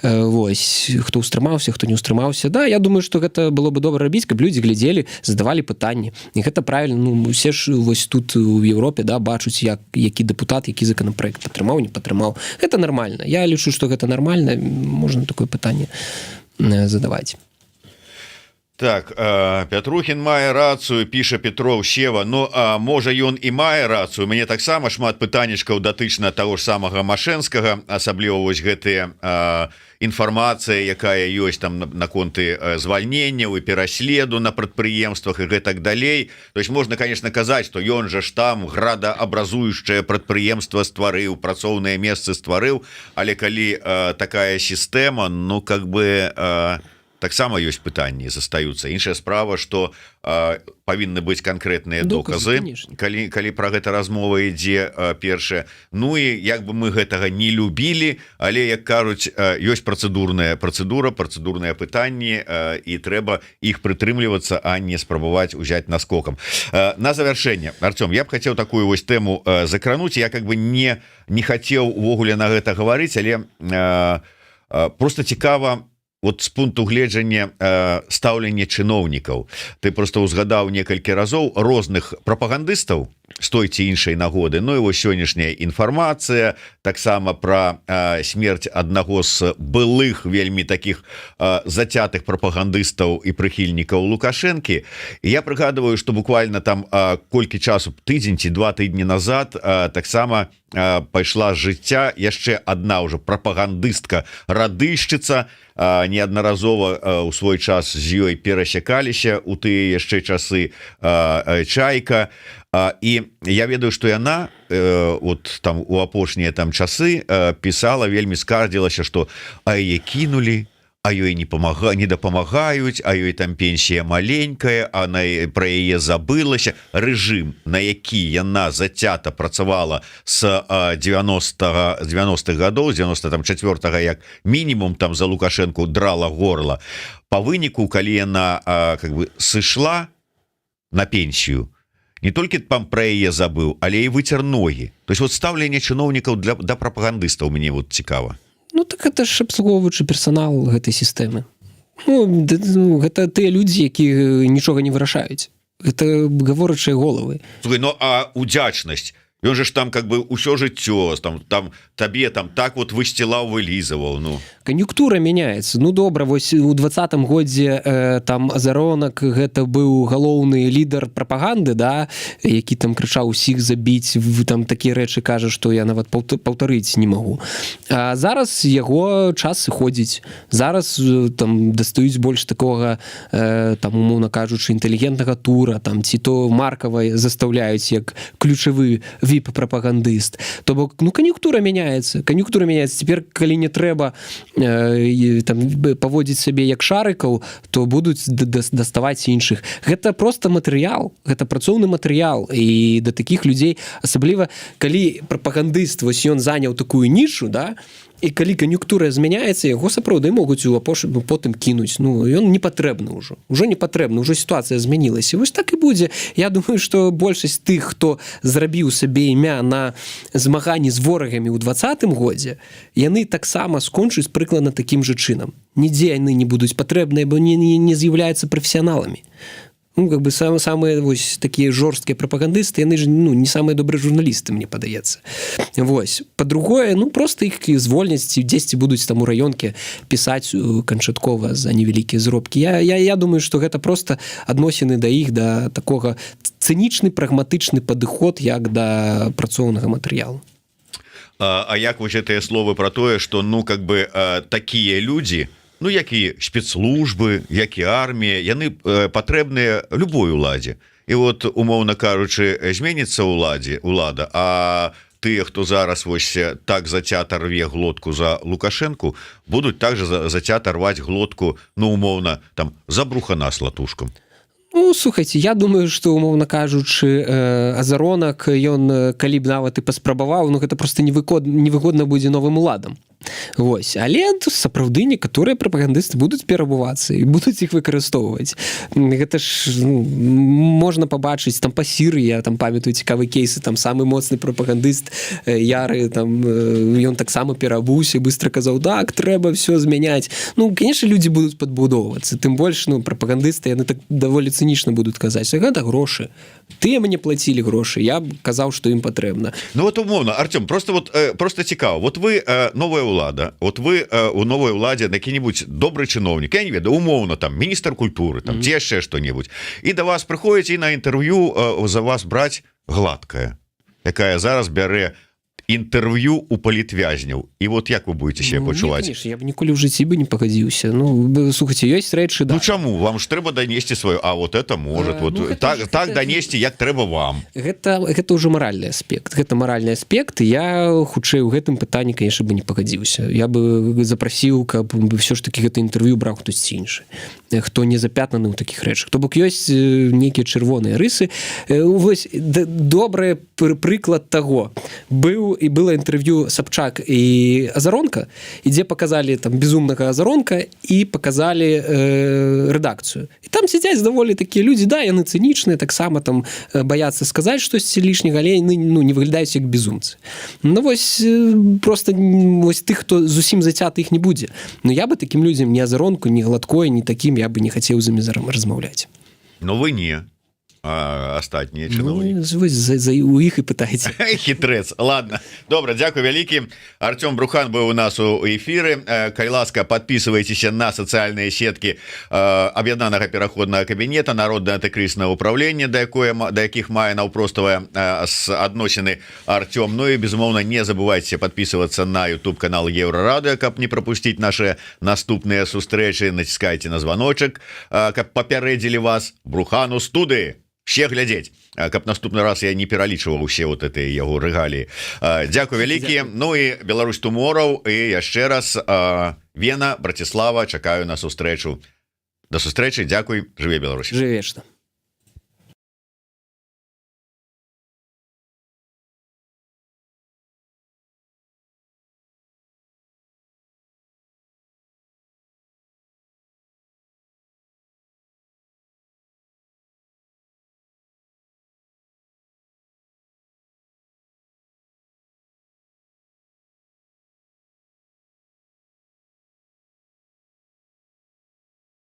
вось, хто ўстрымаўся, хто не ўстрымаўся. Да, я думаю, что гэта было бы добра рабіць, каб людзі глядзелі, задавалі пытанні. І гэта правильно, ну, усе ж вось тут у Европе, да, бачуць, які дэпутат, які законапраект падтрымаў, не падтрымаў. Гэта нармальна. Я лічу, што гэта нармальна. Можна такое пытанне задаваць. Так, Пятрухін мае рацыю, піша Петров Сева. Ну, можа, ён і мае рацыю. Мне таксама шмат пытаннічкаў датычна таго ж самага Машэнскага, асабліва вось гэтыя інфармацыя, якая ёсць там наконты звальненняў і пераследу на прадпрыемствах і гэтак далей. То есть можна, конечно, казаць, што ён жа ж там градаабразуючае прадпрыемства стварыў, працоўныя месцы стварыў, але калі такая сістэма, ну, как бы таксама ёсць пытанні, застаюцца. Іншая справа, што павінны быць канкрэтныя доказы, калі пра гэта размова ідзе першае. Ну і як бы мы гэтага не любілі, але, як кажуць, ёсць працэдурная пытанні, і трэба іх прытрымлівацца, а не спрабаваць узяць наскокам. На завяршэнне, Артём, я б хацеў такую вось тэму закрануць. Я как бы не хацеў увогуле на гэта гаварыць, але просто цікава, вот з пункту гледжання стаўлення чыноўнікаў. Ты просто ўзгадаў некалькі разоў розных прапагандыстаў з той ці іншай нагоды. Ну і вось сённяшняя інфармацыя таксама пра смерць аднаго з былых вельмі такіх зацятых прапагандыстаў і прыхільнікаў Лукашэнкі. І я прыгадываю, што буквально там колькі часу, тыдзень ці 2 тыдні назад, таксама пайшла з жыцця яшчэ адна ўжо прапагандыстка радышчыца. Неаднаразова у свой час з ёй перасякаліся у тыя яшчэ часы Чайка. І я ведаю, што яна вот там у апошнія там часы пісала, вельмі скардзілася, што яе кінулі, а ёй не дапамагаюць, а ёй там пенсія маленькая, а пра яе забылася. Рэжым, на які яна зацята працавала з 90-х гадоў, з 94-го як мінімум там за Лукашэнку драла горла. Па выніку, калі яна как бы сышла на пенсію, не толькі там пра яе забыў, але і выцер ногі. То есть вот стаўленне чыноўнікаў да прапагандыстаў мне вот цікава. Ну так гэта ж абслугоўваючы персанал гэтай сістэмы. Ну, гэта тыя людзі, які нічога не вырашаюць. Гэта гаворачыя головы. Слухай, ну а удзячнасць? Ён же ж там как бы ўсё жыццё там табе там так вот высцілаў, вылізаваў. Ну кан'юнктура мяняецца. Ну добра, вось у 20-м годзе там Азаронак гэта быў галоўны лідар прапаганды, да, які там крычаў усіх забіць, там такія рэчы кажа, што я нават паўтарыць не магу. А зараз яго час сыходзіць. Зараз там дастаюць больш такога там умоўна кажучы інтэлігентнага тура, там ці то Маркавай застаўляюць як ключавы віп-прапагандыст. То бок, ну, кан'юнктура мяняецца. Цяпер, калі не трэба там паводзіць сябе як шарыкаў, то будуць даставаць іншых. Гэта просто матэрыял, гэта працоўны матэрыял. І да такіх людзей, асабліва, калі прапагандыст, вось ён заняў такую нішу, да, і калі кан'юнктура змяняецца, яго сапраўды могуць потым кінуць. Ну, ён не патрэбны ўжо. Ужо не патрэбны, ужо сітуацыя змянілася. Вось так і будзе. Я думаю, што большасць тых, хто зрабіў сабе імя на змаганні з ворагамі ў 20-м годзе, яны таксама скончуць прыкладна такім жа чынам. Нідзе яны не будуць патрэбныя, бо не з'яўляюцца прафесіяналамі. Ну, как бы самые вось такія жорсткія прапагандысты, яны ж, ну, не самыя добрыя журналісты, мне падаецца. Вось. Па-другое, ну, просто іх звольняць, ці дзесьці будуць там у раёнке пісаць канчаткова за невялікія зробкі. Я думаю, што гэта просто адносіны да іх, да такога цынічны, прагматычны падыход, як да працоўнага матэрыялу. А як вось гэтыя словы пра тое, што, ну, как бы такія людзі, ну які спецслужбы, як і армія, яны патрэбныя любой уладзе. І вот умоўна кажучы, зменіцца улада, а тыя, хто зараз вось так зацята рве глотку за Лукашенку, будуць также зацята рваць глотку, ну умоўна там за Брухана с латушкам. Ну, слухайте, я думаю, что, умоўна кажучы, Азаронак, ён, калі б нават і паспрабаваў, ну, гэта просто невыгодна будзе новым уладам. Вось. Але сапраўды некаторыя прапагандысты будуць перабувацца і будуць іх выкарыстоўваць. Гэта ж, ну, можна пабачыць там па Сірыі, я там памятаю цікавы кейсы, там самы моцны прапагандыст Яры, там ён таксама перабуўся, быстро казаў: так, трэба все змяняць. Ну, конечно, людзі будуць падбудоўвацца, тым больш, ну, прапагандысты, яны так даволі цынічна будуць казаць: гэта грошы. Тыя мне плацілі грошы, я б казаў, што ім патрэбна. Ну вот умоўна, Артём, просто цікава. Вот вы новая улада, вот вы у новой уладзе які-нибудь добрый чыноўнік, я не ведаю, умоўна там міністр культуры, там ці яшчэ што-небудзь, і да вас прыходзіць і на інтэрв'ю за вас браць гладкая, якая зараз бярэ інтэрв'ю у палітвязняў. І вот як вы будете себе пачуваць? Конечно, я б ніколі ў жыцці бы не пагадзіўся. Ну, слухайте, ёсць рэчы, да. Ну чаму? Вам ж трэба данесці сваю, а вот это может, вот ну, так данесці, як трэба вам. Гэта ўжо маральны аспект. Гэта маральны аспект, і я хутчэй у гэтым пытанні, конечно, бы не пагадзіўся. Я бы запрасіў, каб ўсё ж таки гэта інтэрв'ю браў хтосьці іншы, хто не запятнаны ў такіх рэчах. То бок ёсць нейкія чырвоныя рысы. Вось добры прыклад таго. Было інтэрв'ю Сабчак і Азаронка, і дзе паказалі там безумнага Азаронка і паказалі рэдакцыю. І там сядзяць даволі такія людзі, да, яны цынічныя, таксама там баяцца сказаць штосьці лішняга, але яны, ну, не выглядаюць як безумцы. Ну вось просто вось тых, хто зусім зацяты, іх не будзе. Ну я бы такім людзям ні Азаронку, ні Гладкой, ні такім я бы не хацеў з імі размаўляць. Но вы не. А астатнія чыноўнікі. Ну, у іх і пытайце. Хітрэц. Ладно. Добра, дзякуй вялікі. Артём Брухан быў у нас у эфіры. Калі ласка, подписывайтеся на сацыяльныя сеткі аб'яднанага пераходнага кабінета, народнае антыкрызнае ўправленне, да якіх мае наўпроставыя адносіны Артём. Ну і, безумоўна, не забывайце подписываться на YouTube канал Еўрарадыё, каб не пропусціць наши наступныя сустрэчы. Націскайце на званочак, каб папярэдзілі вас Брухану студыі. Все глядзець, каб наступны раз я не пералічваў усе вот этой яго рэгаліі. Дзякуй вялікі. Ну і Беларусь Тумораў, і яшчэ раз Вена, Браціслава, чакаю на сустрэчу. До сустрэчы, дзякуй, жыве Беларусь. Жыве вечна.